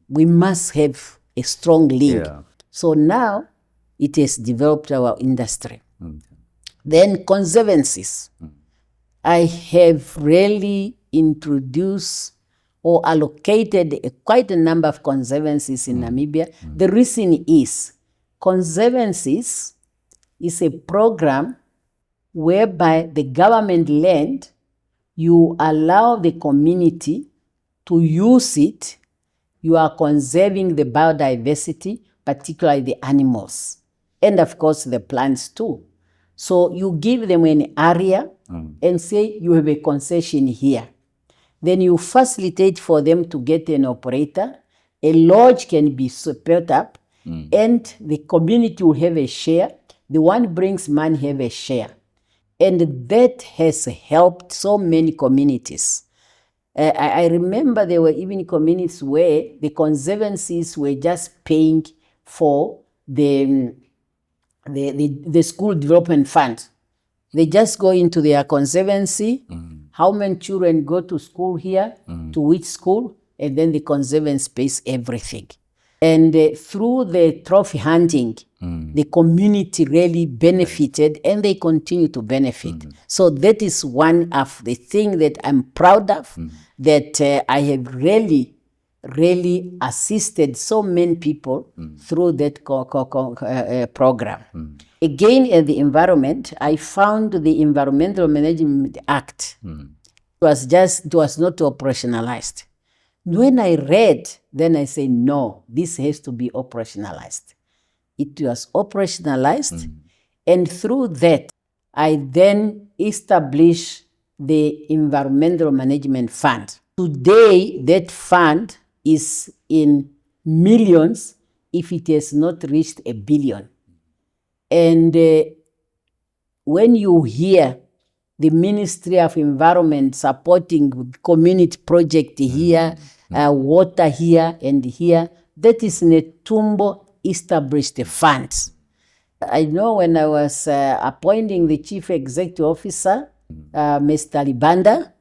We must have a strong link. So now it has developed our industry. Then conservancies. I have really introduced or allocated quite a number of conservancies in Namibia. The reason is, conservancies is a program whereby the government land, you allow the community to use it. You are conserving the biodiversity, particularly the animals, and of course the plants too. So you give them an area and say you have a concession here. Then you facilitate for them to get an operator. A lodge can be built up, and the community will have a share. The one brings money have a share. And that has helped so many communities. I remember there were even communities where the conservancies were just paying for the school development fund. They just go into their conservancy, how many children go to school here, to which school, and then the conservancy pays everything. And through the trophy hunting, the community really benefited, and they continue to benefit. So that is one of the things that I'm proud of, that I have really assisted so many people through that program. Again, in the environment, I found the Environmental Management Act. It was not operationalized. When I read, then I say, no, this has to be operationalized. It was operationalized, and through that, I then established the Environmental Management Fund. Today, that fund is in millions, if it has not reached $1 billion. And when you hear the Ministry of Environment supporting community project here, water here and here, that is Netumbo established funds. I know when I was appointing the Chief Executive Officer, Mr. Libanda,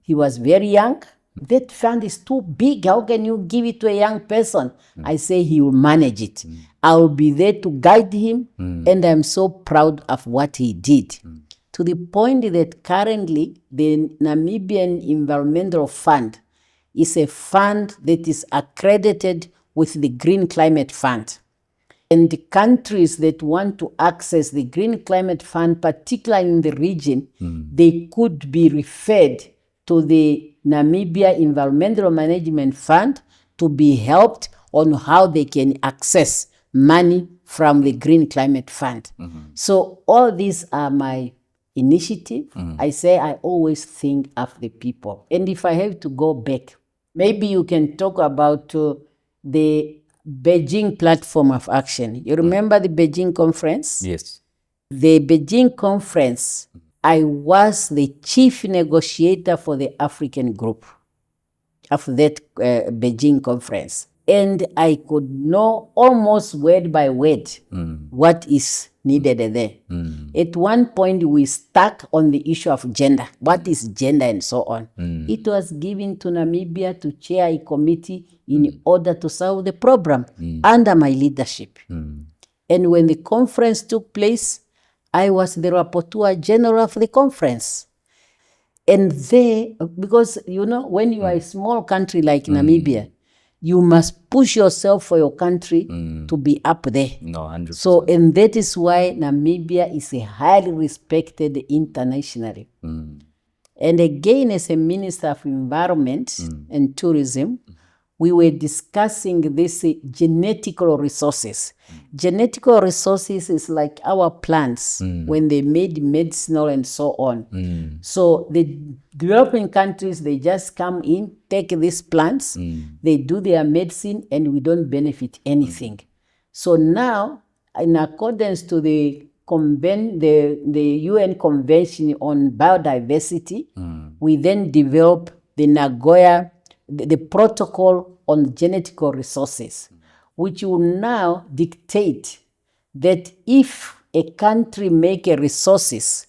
he was very young. That fund is too big. How can you give it to a young person? I say he will manage it. I will be there to guide him, and I'm so proud of what he did. To the point that currently the Namibian Environmental Fund is a fund that is accredited with the Green Climate Fund. And the countries that want to access the Green Climate Fund, particularly in the region, they could be referred to the Namibia Environmental Management Fund to be helped on how they can access money from the Green Climate Fund. So all these are my initiative. I say I always think of the people. And if I have to go back, maybe you can talk about the Beijing Platform of Action. You remember the Beijing Conference? Yes. The Beijing Conference, I was the chief negotiator for the African group. of that Beijing conference. And I could know almost word by word what is needed there. At one point, we stuck on the issue of gender. What is gender and so on? It was given to Namibia to chair a committee in order to solve the problem under my leadership. And when the conference took place, I was the rapporteur general of the conference. And there, because, you know, when you are a small country like Namibia, you must push yourself for your country to be up there. No, 100%. So, and that is why Namibia is a highly respected internationally. And again, as a Minister of Environment and Tourism, we were discussing this genetical resources. Genetical resources is like our plants when they made medicinal and so on. So the developing countries, they just come in, take these plants, they do their medicine, and we don't benefit anything. So now, in accordance to the UN Convention on Biodiversity, we then develop the Nagoya, the protocol on genetical resources, which will now dictate that if a country make a resources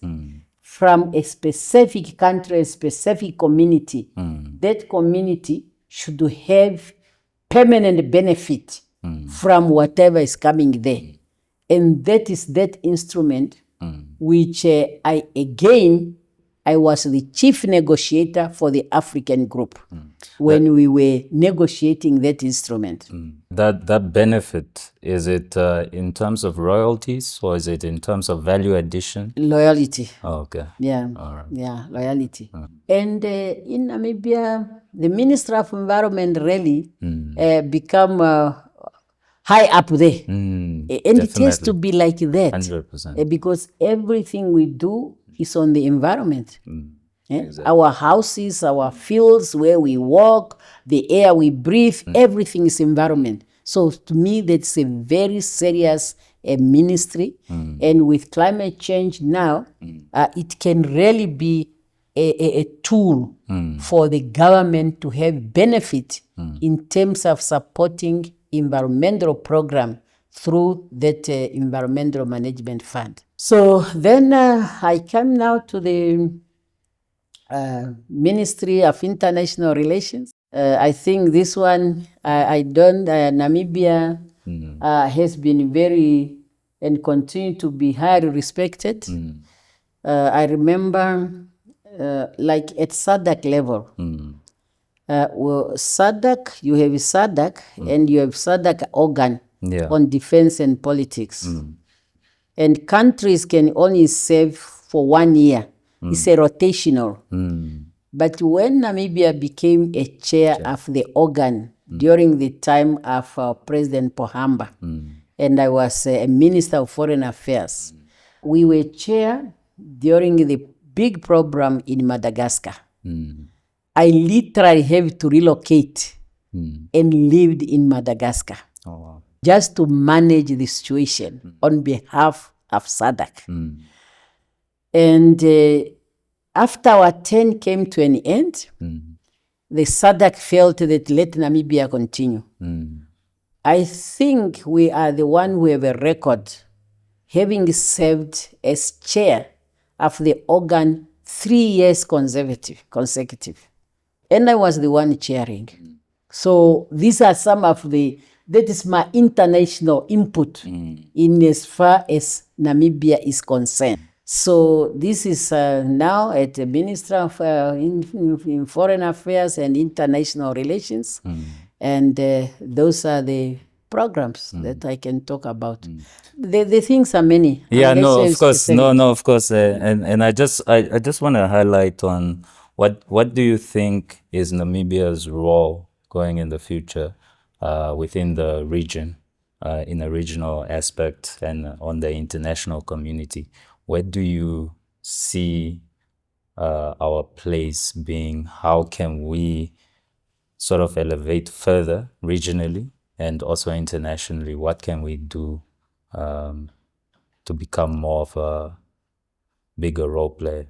from a specific country, a specific community, that community should have permanent benefit from whatever is coming there. And that is that instrument which I was the chief negotiator for the African group when we were negotiating that instrument. That benefit, is it in terms of royalties or is it in terms of value addition? Loyalty. Oh, okay. Yeah. All right. Yeah, loyalty. And in Namibia, the Minister of Environment really become high up there. And it has to be like that. 100%. Because everything we do is on the environment. Exactly. Our houses, our fields, where we walk, the air we breathe, everything is environment. So to me, that's a very serious ministry. And with climate change now, it can really be a tool for the government to have benefit in terms of supporting environmental program through that environmental management fund. So then I come now to the Ministry of International Relations. I think this one, Namibia has been very and continue to be highly respected. I remember like at SADC level, SADC, you have SADC and you have SADC organ on defense and politics. And countries can only serve for 1 year. It's a rotational. But when Namibia became a chair of the organ during the time of President Pohamba, and I was a Minister of Foreign Affairs, we were chair during the big program in Madagascar. I literally have to relocate and lived in Madagascar just to manage the situation on behalf of SADC. And after our term came to an end, the SADC felt that let Namibia continue. I think we are the one who have a record having served as chair of the organ 3 years consecutive. And I was the one chairing. So these are some of that is my international input in as far as Namibia is concerned. So this is now at the Minister of in Foreign Affairs and International Relations. And those are the programs that I can talk about. The things are many. Yeah, no, of course. No, of course. And I just want to highlight on what do you think is Namibia's role going in the future within the region, in a regional aspect and on the international community? Where do you see our place being? How can we sort of elevate further regionally and also internationally? What can we do to become more of a bigger role player?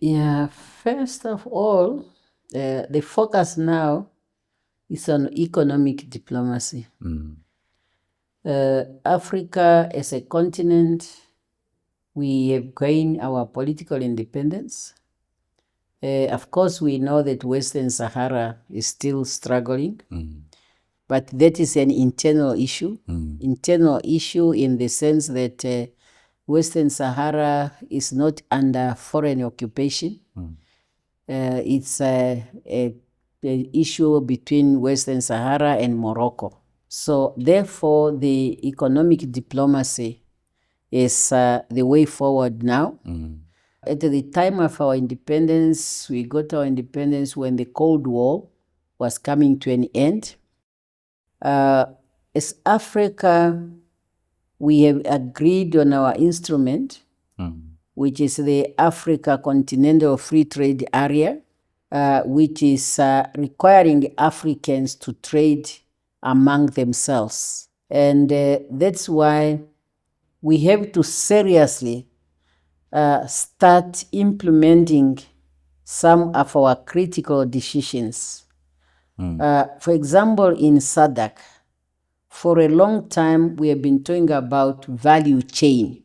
Yeah, first of all, The focus now is on economic diplomacy. Africa as a continent, we have gained our political independence. Of course, we know that Western Sahara is still struggling, but that is an internal issue. Internal issue in the sense that Western Sahara is not under foreign occupation. It's an issue between Western Sahara and Morocco. So therefore, the economic diplomacy is the way forward now. At the time of our independence, we got our independence when the Cold War was coming to an end. As Africa, we have agreed on our instrument, which is the Africa Continental Free Trade Area, which is requiring Africans to trade among themselves. And that's why we have to seriously start implementing some of our critical decisions. For example, in SADC, for a long time, we have been talking about value chain.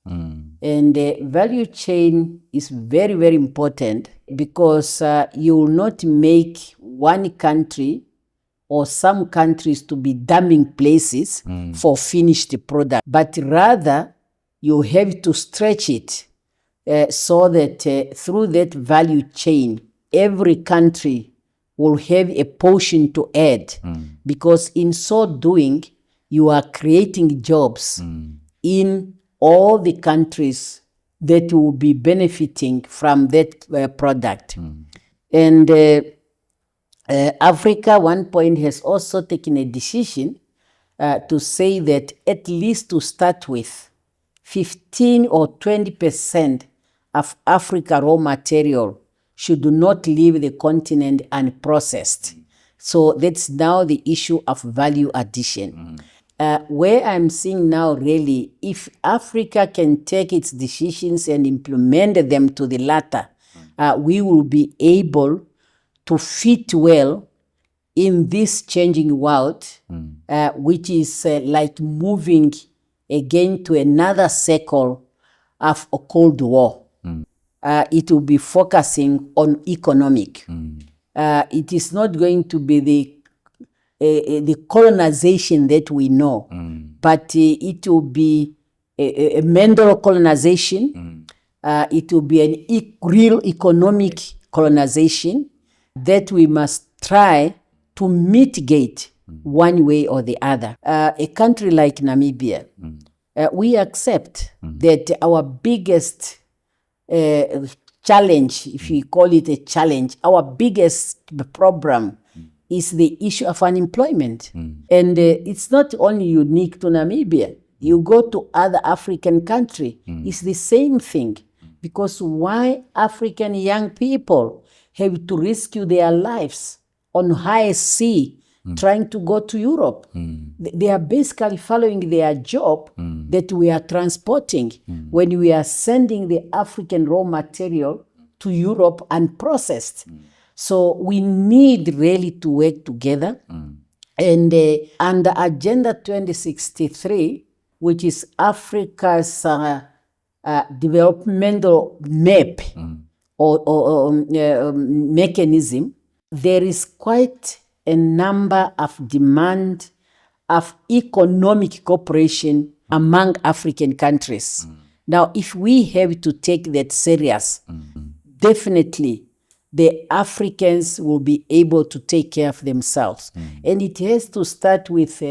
And value chain is very, very important because you will not make one country or some countries to be dumping places for finished product, but rather you have to stretch it so that through that value chain, every country will have a portion to add, because in so doing, you are creating jobs in all the countries that will be benefiting from that product. And Africa, one point, has also taken a decision to say that at least to start with, 15 or 20% of Africa raw material should not leave the continent unprocessed. So that's now the issue of value addition. Where I'm seeing now really, if Africa can take its decisions and implement them to the latter, we will be able to fit well in this changing world, which is like moving again to another cycle of a Cold War. It will be focusing on economic. It is not going to be the colonization that we know, but it will be a mental colonization. It will be an real economic colonization that we must try to mitigate one way or the other. A country like Namibia, we accept that our biggest challenge, if you call it a challenge, our biggest problem is the issue of unemployment. And it's not only unique to Namibia. You go to other African countries, it's the same thing. Because why African young people have to rescue their lives on high sea trying to go to Europe? They are basically following their job that we are transporting when we are sending the African raw material to Europe unprocessed. So we need really to work together. And under Agenda 2063, which is Africa's developmental map or mechanism, there is quite a number of demand of economic cooperation among African countries. Now, if we have to take that serious, definitely the Africans will be able to take care of themselves. And it has to start with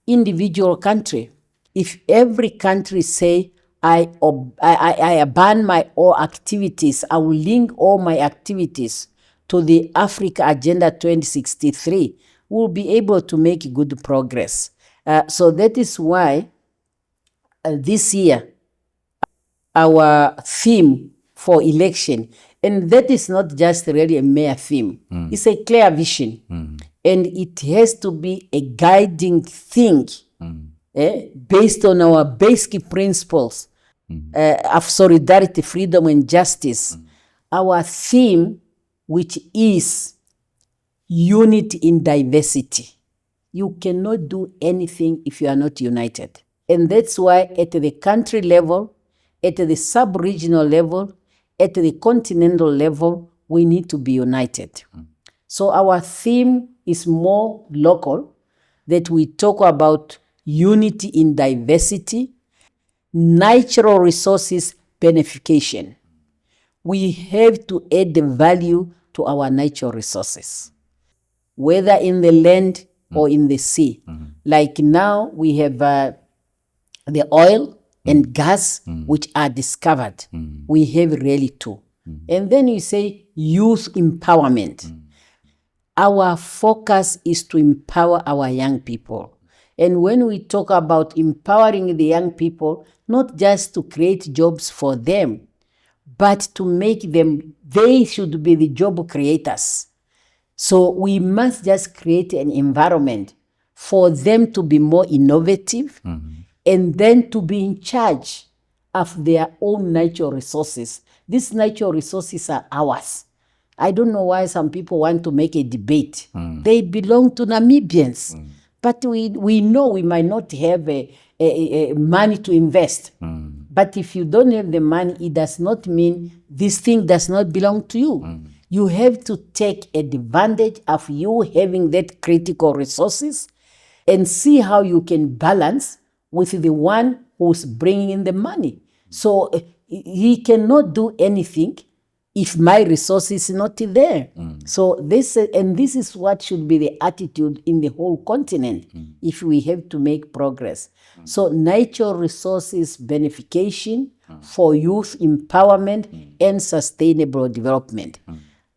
individual country. If every country say, I abandon my all activities, I will link all my activities to the Africa Agenda 2063, we'll be able to make good progress. So that is why this year, our theme for election, and that is not just really a mere theme, it's a clear vision. And it has to be a guiding thing based on our basic principles of solidarity, freedom, and justice. Our theme, which is unity in diversity. You cannot do anything if you are not united. And that's why at the country level, at the sub-regional level, at the continental level, we need to be united. So our theme is more local, that we talk about unity in diversity, natural resources benefication. We have to add the value to our natural resources, whether in the land or in the sea. Like now we have the oil and gas which are discovered. We have really two. And then you say youth empowerment. Our focus is to empower our young people. And when we talk about empowering the young people, not just to create jobs for them, but to make them, they should be the job creators. So we must just create an environment for them to be more innovative and then to be in charge of their own natural resources. These natural resources are ours. I don't know why some people want to make a debate. They belong to Namibians. But we know we might not have a money to invest. But if you don't have the money, it does not mean this thing does not belong to you. You have to take advantage of you having that critical resources and see how you can balance with the one who's bringing in the money. So he cannot do anything if my resource is not there. So this is what should be the attitude in the whole continent if we have to make progress. So natural resources benefication for youth empowerment and sustainable development.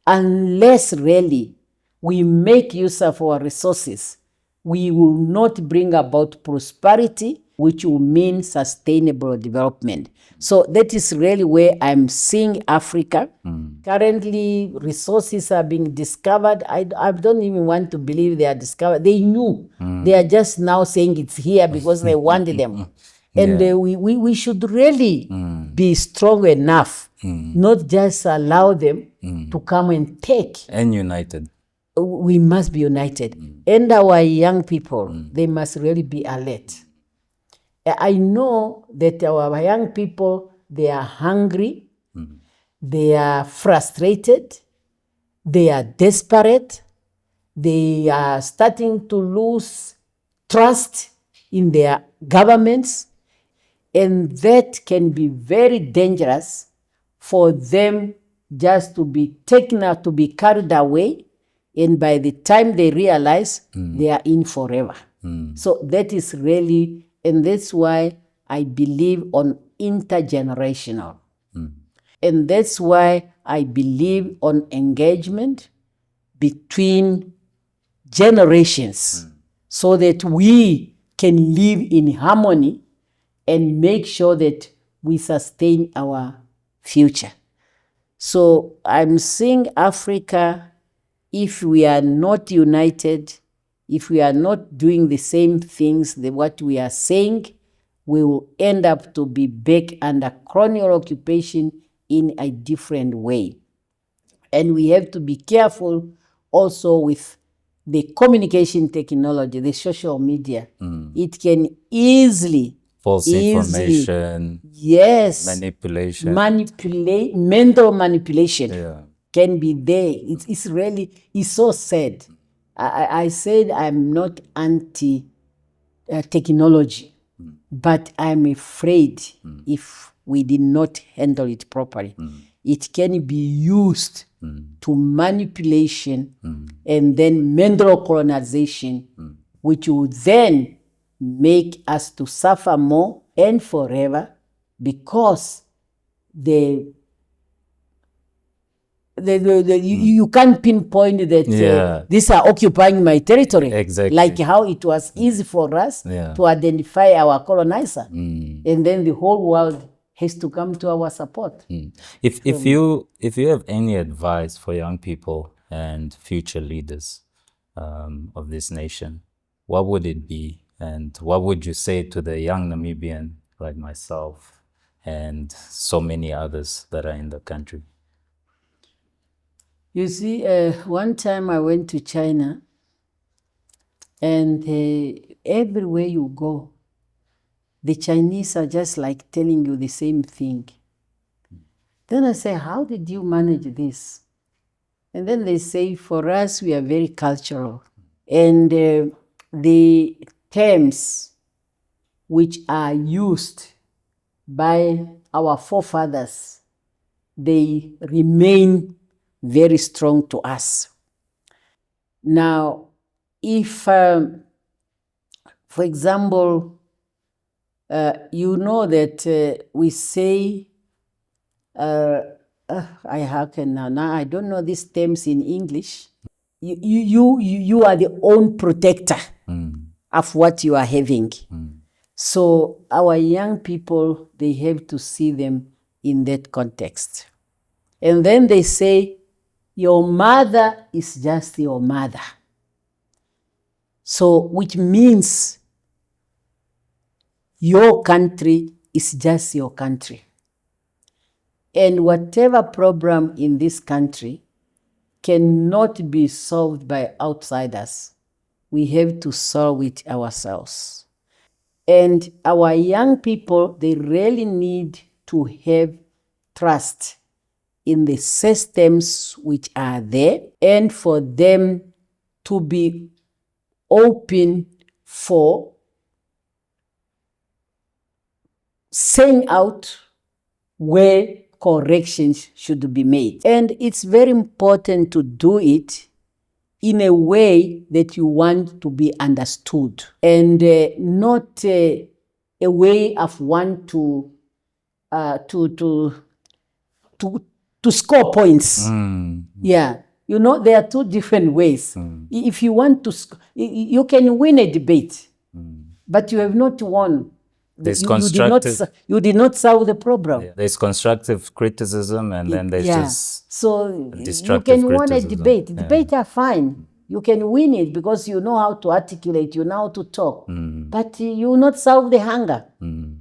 Unless really we make use of our resources, we will not bring about prosperity, which will mean sustainable development. So that is really where I'm seeing Africa. Currently, resources are being discovered. I don't even want to believe they are discovered. They knew. They are just now saying it's here because they wanted them. And we should really be strong enough, not just allow them to come and take. And united. We must be united. And our young people, they must really be alert. I know that our young people, they are hungry, they are frustrated, they are desperate, they are starting to lose trust in their governments, and that can be very dangerous for them just to be taken out, to be carried away, and by the time they realize, they are in forever. So that is really, and that's why I believe on intergenerational. And that's why I believe on engagement between generations so that we can live in harmony and make sure that we sustain our future. So I'm seeing Africa, if we are not united, if we are not doing the same things, what we are saying, we will end up to be back under colonial occupation in a different way. And we have to be careful also with the communication technology, the social media. It can easily false information, yes, manipulation, mental manipulation can be there. It's really, it's so sad. I said I'm not anti technology, but I'm afraid if we did not handle it properly, it can be used to manipulation and then mental colonization, which would then make us to suffer more and forever, because you can't pinpoint that these are occupying my territory. Exactly. Like how it was easy for us to identify our colonizer, and then the whole world has to come to our support. If you have any advice for young people and future leaders of this nation, what would it be? And what would you say to the young Namibian like myself and so many others that are in the country? You see, one time I went to China, and everywhere you go, the Chinese are just like telling you the same thing. Then I say, how did you manage this? And then they say, for us, we are very cultural. And the terms which are used by our forefathers, they remain very strong to us. Now, if, for example, you know that we say, I hearken now, I don't know these terms in English. You are the own protector of what you are having. So our young people, they have to see them in that context. And then they say, your mother is just your mother. So, which means your country is just your country. And whatever problem in this country cannot be solved by outsiders. We have to solve it ourselves. And our young people, they really need to have trust in the systems which are there, and for them to be open for saying out where corrections should be made. And it's very important to do it in a way that you want to be understood, and not a way of want to score points. Yeah, you know, there are two different ways. If you want to, you can win a debate, but you have not won. You did not solve the problem. Yeah. There's constructive criticism, and then there's just so destructive you can win a debate. Yeah. Debate are fine. You can win it because you know how to articulate, you know how to talk. But you will not solve the hunger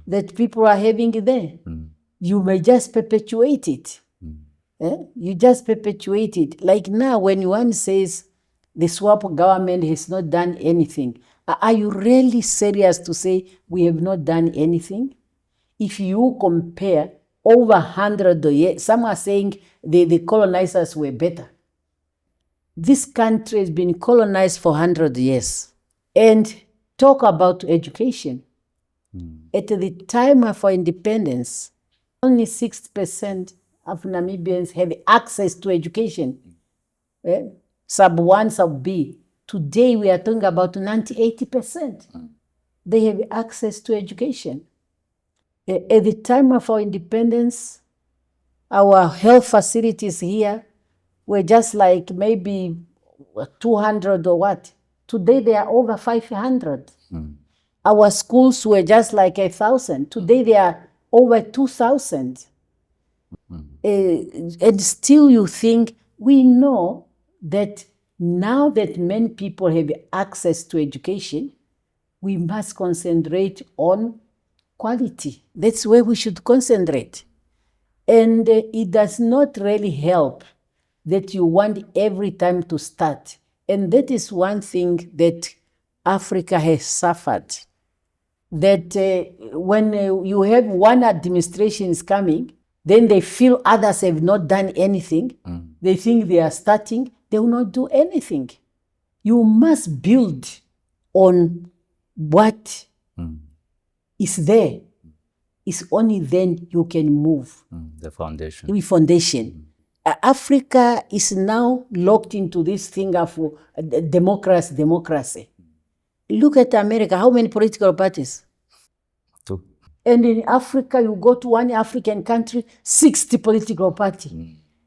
that people are having there. You may just perpetuate it. You just perpetuate it. Like now, when one says the SWAP government has not done anything, are you really serious to say we have not done anything? If you compare over 100 years, some are saying the colonizers were better. This country has been colonized for 100 years. And talk about education. At the time of our independence, only 60% of Namibians have access to education. Sub 1, sub B. Today we are talking about 90-80%. They have access to education. At the time of our independence, our health facilities here were just like maybe 200 or what. Today they are over 500. Our schools were just like 1,000. Today they are over 2,000. And still you think, we know that now that many people have access to education, we must concentrate on quality. That's where we should concentrate. And it does not really help that you want every time to start. And that is one thing that Africa has suffered. That when you have one administration is coming, then they feel others have not done anything. They think they are starting, they will not do anything. You must build on what is there. It's only then you can move. The foundation. The foundation. Africa is now locked into this thing of democracy. Look at America, how many political parties? 2. And in Africa, you go to one African country, 60 political parties.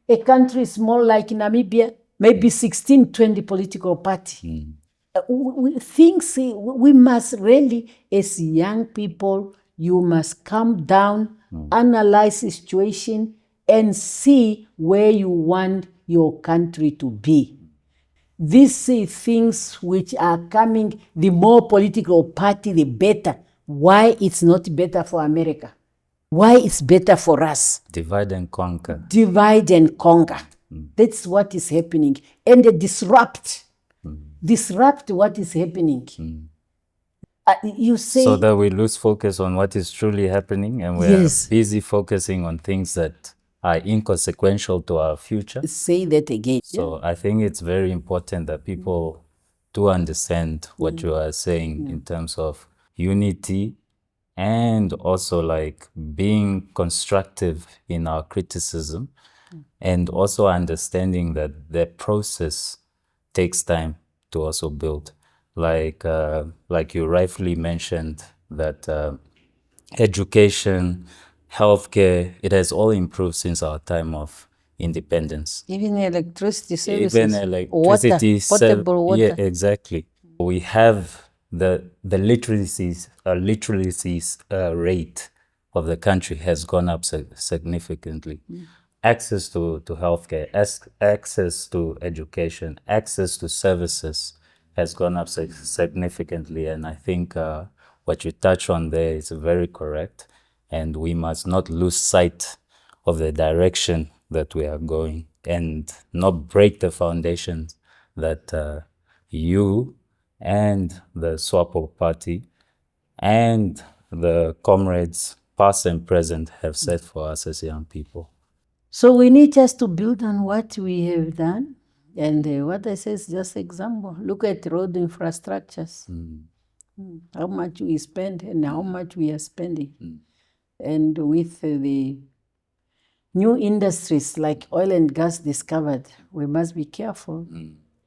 A country small like Namibia, maybe 16, 20 political parties. We must really, as young people, you must calm down, analyze the situation, and see where you want your country to be. These things which are coming, the more political party, the better. Why it's not better for America? Why it's better for us? Divide and conquer. Divide and conquer. That's what is happening. And they disrupt what is happening. You say... So that we lose focus on what is truly happening, and we're busy focusing on things that are inconsequential to our future. Say that again. So I think it's very important that people do understand what you are saying in terms of unity, and also like being constructive in our criticism, and also understanding that the process takes time to also build. Like you rightfully mentioned that education, healthcare, it has all improved since our time of independence. Even electricity services, Even electricity, potable water. Yeah, exactly. We have the literacy rate of the country has gone up significantly. Access to healthcare, access to education, access to services has gone up significantly. And I think what you touch on there is very correct. And we must not lose sight of the direction that we are going, and not break the foundations that you and the SWAPO party and the comrades past and present have set for us as young people. So we need just to build on what we have done. And what I say is just example. Look at road infrastructures. How much we spend and how much we are spending. And with the new industries like oil and gas discovered, we must be careful.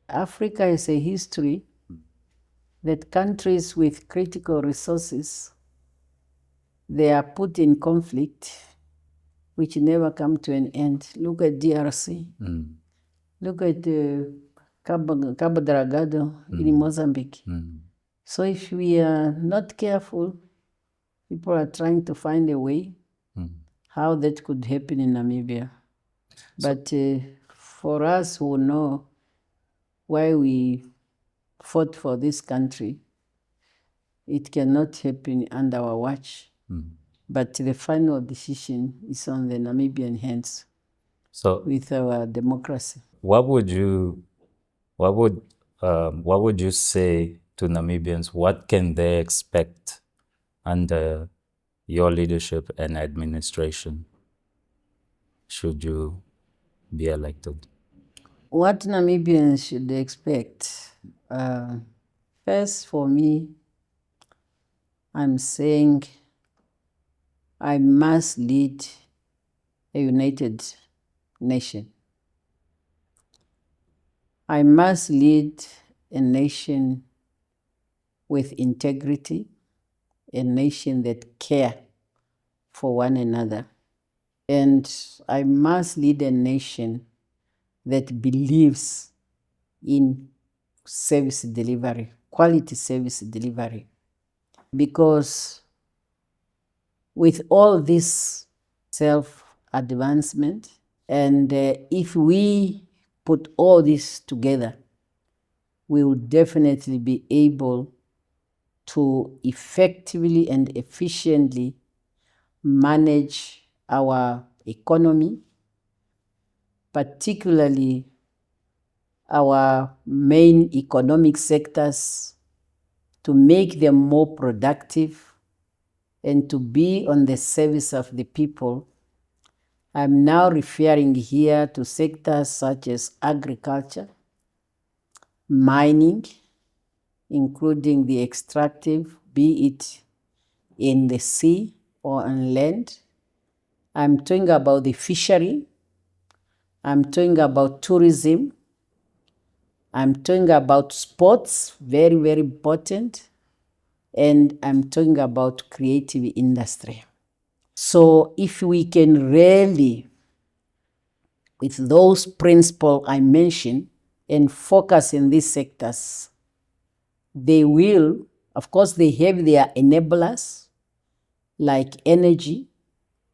Africa is a history that countries with critical resources, they are put in conflict, which never come to an end. Look at DRC. Look at Cabo Delgado in Mozambique. So if we are not careful, people are trying to find a way how that could happen in Namibia. But for us who know why we fought for this country, it cannot happen under our watch. But the final decision is on the Namibian hands. So with our democracy. What would you say to Namibians? What can they expect under your leadership and administration, should you be elected? What Namibians should expect? First, for me, I'm saying I must lead a united nation. I must lead a nation with integrity, a nation that cares for one another. And I must lead a nation that believes in service delivery, quality service delivery. Because with all this self-advancement, and if we put all this together, we will definitely be able to effectively and efficiently manage our economy, particularly our main economic sectors, to make them more productive and to be on the service of the people. I'm now referring here to sectors such as agriculture, mining, including the extractive, be it in the sea or on land. I'm talking about the fishery. I'm talking about tourism. I'm talking about sports, very, very important. And I'm talking about creative industry. So if we can really, with those principles I mentioned, and focus in these sectors, they will, of course, they have their enablers, like energy.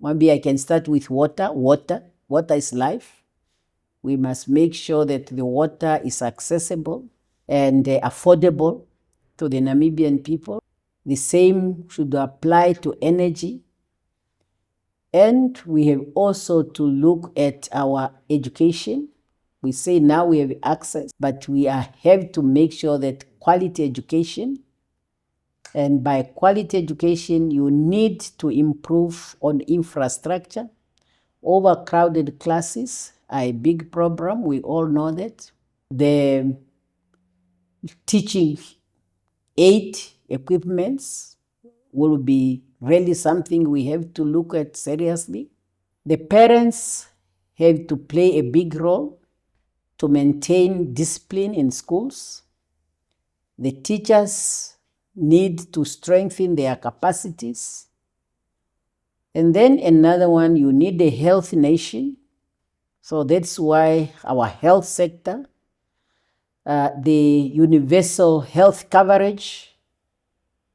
Maybe I can start with water. Water is life. We must make sure that the water is accessible and affordable to the Namibian people. The same should apply to energy. And we have also to look at our education. We say now we have access, but we have to make sure that quality education, and by quality education, you need to improve on infrastructure. Overcrowded classes are a big problem. We all know that. The teaching aid equipments will be really something we have to look at seriously. The parents have to play a big role to maintain discipline in schools. The teachers need to strengthen their capacities. And then another one, you need a healthy nation. So that's why our health sector, the universal health coverage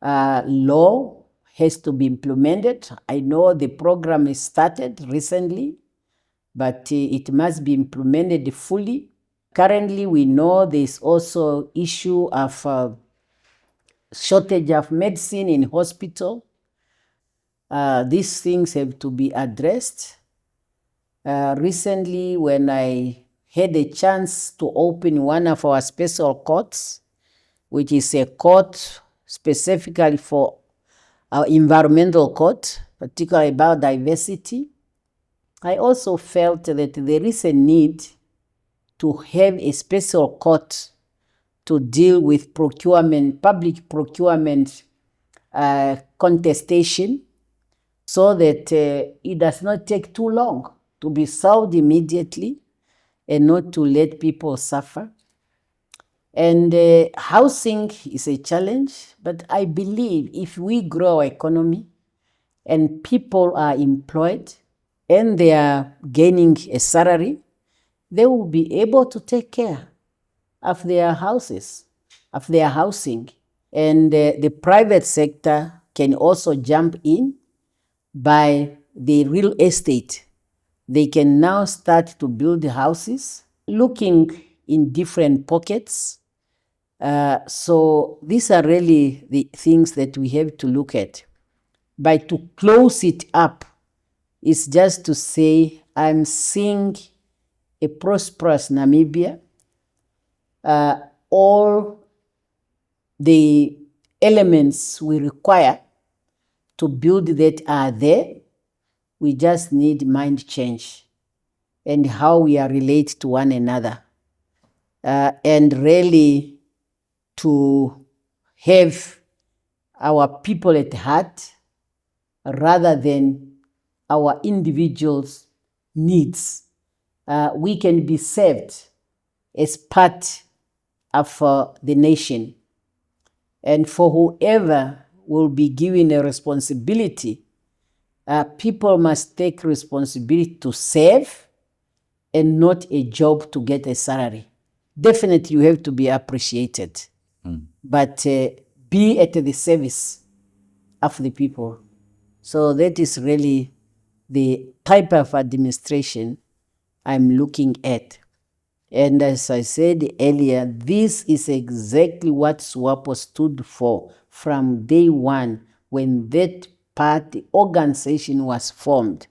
law has to be implemented. I know the program is started recently, but it must be implemented fully. Currently, we know there's also issue of shortage of medicine in hospital. These things have to be addressed. Recently, when I had a chance to open one of our special courts, which is a court specifically for our environmental court, particularly about diversity, I also felt that there is a need to have a special court to deal with procurement, public procurement contestation, so that it does not take too long to be solved immediately and not to let people suffer. And housing is a challenge, but I believe if we grow our economy and people are employed and they are gaining a salary, they will be able to take care of their houses, of their housing. And the private sector can also jump in by the real estate. They can now start to build houses, looking in different pockets. So these are really the things that we have to look at. By to close it up is just to say I'm seeing a prosperous Namibia. All the elements we require to build that are there. We just need mind change and how we are related to one another. And really to have our people at heart rather than our individuals' needs. We can be served as part of the nation. And for whoever will be given a responsibility, people must take responsibility to serve and not a job to get a salary. Definitely you have to be appreciated, but be at the service of the people. So that is really the type of administration I'm looking at. And as I said earlier, this is exactly what SWAPO stood for from day one when that party organization was formed.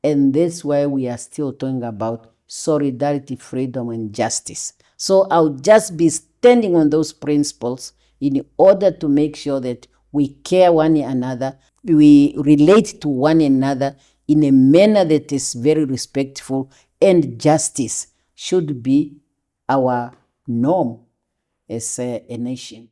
And that's why we are still talking about solidarity, freedom, and justice. So I'll just be standing on those principles in order to make sure that we care one another, we relate to one another in a manner that is very respectful, and justice should be our norm as a nation.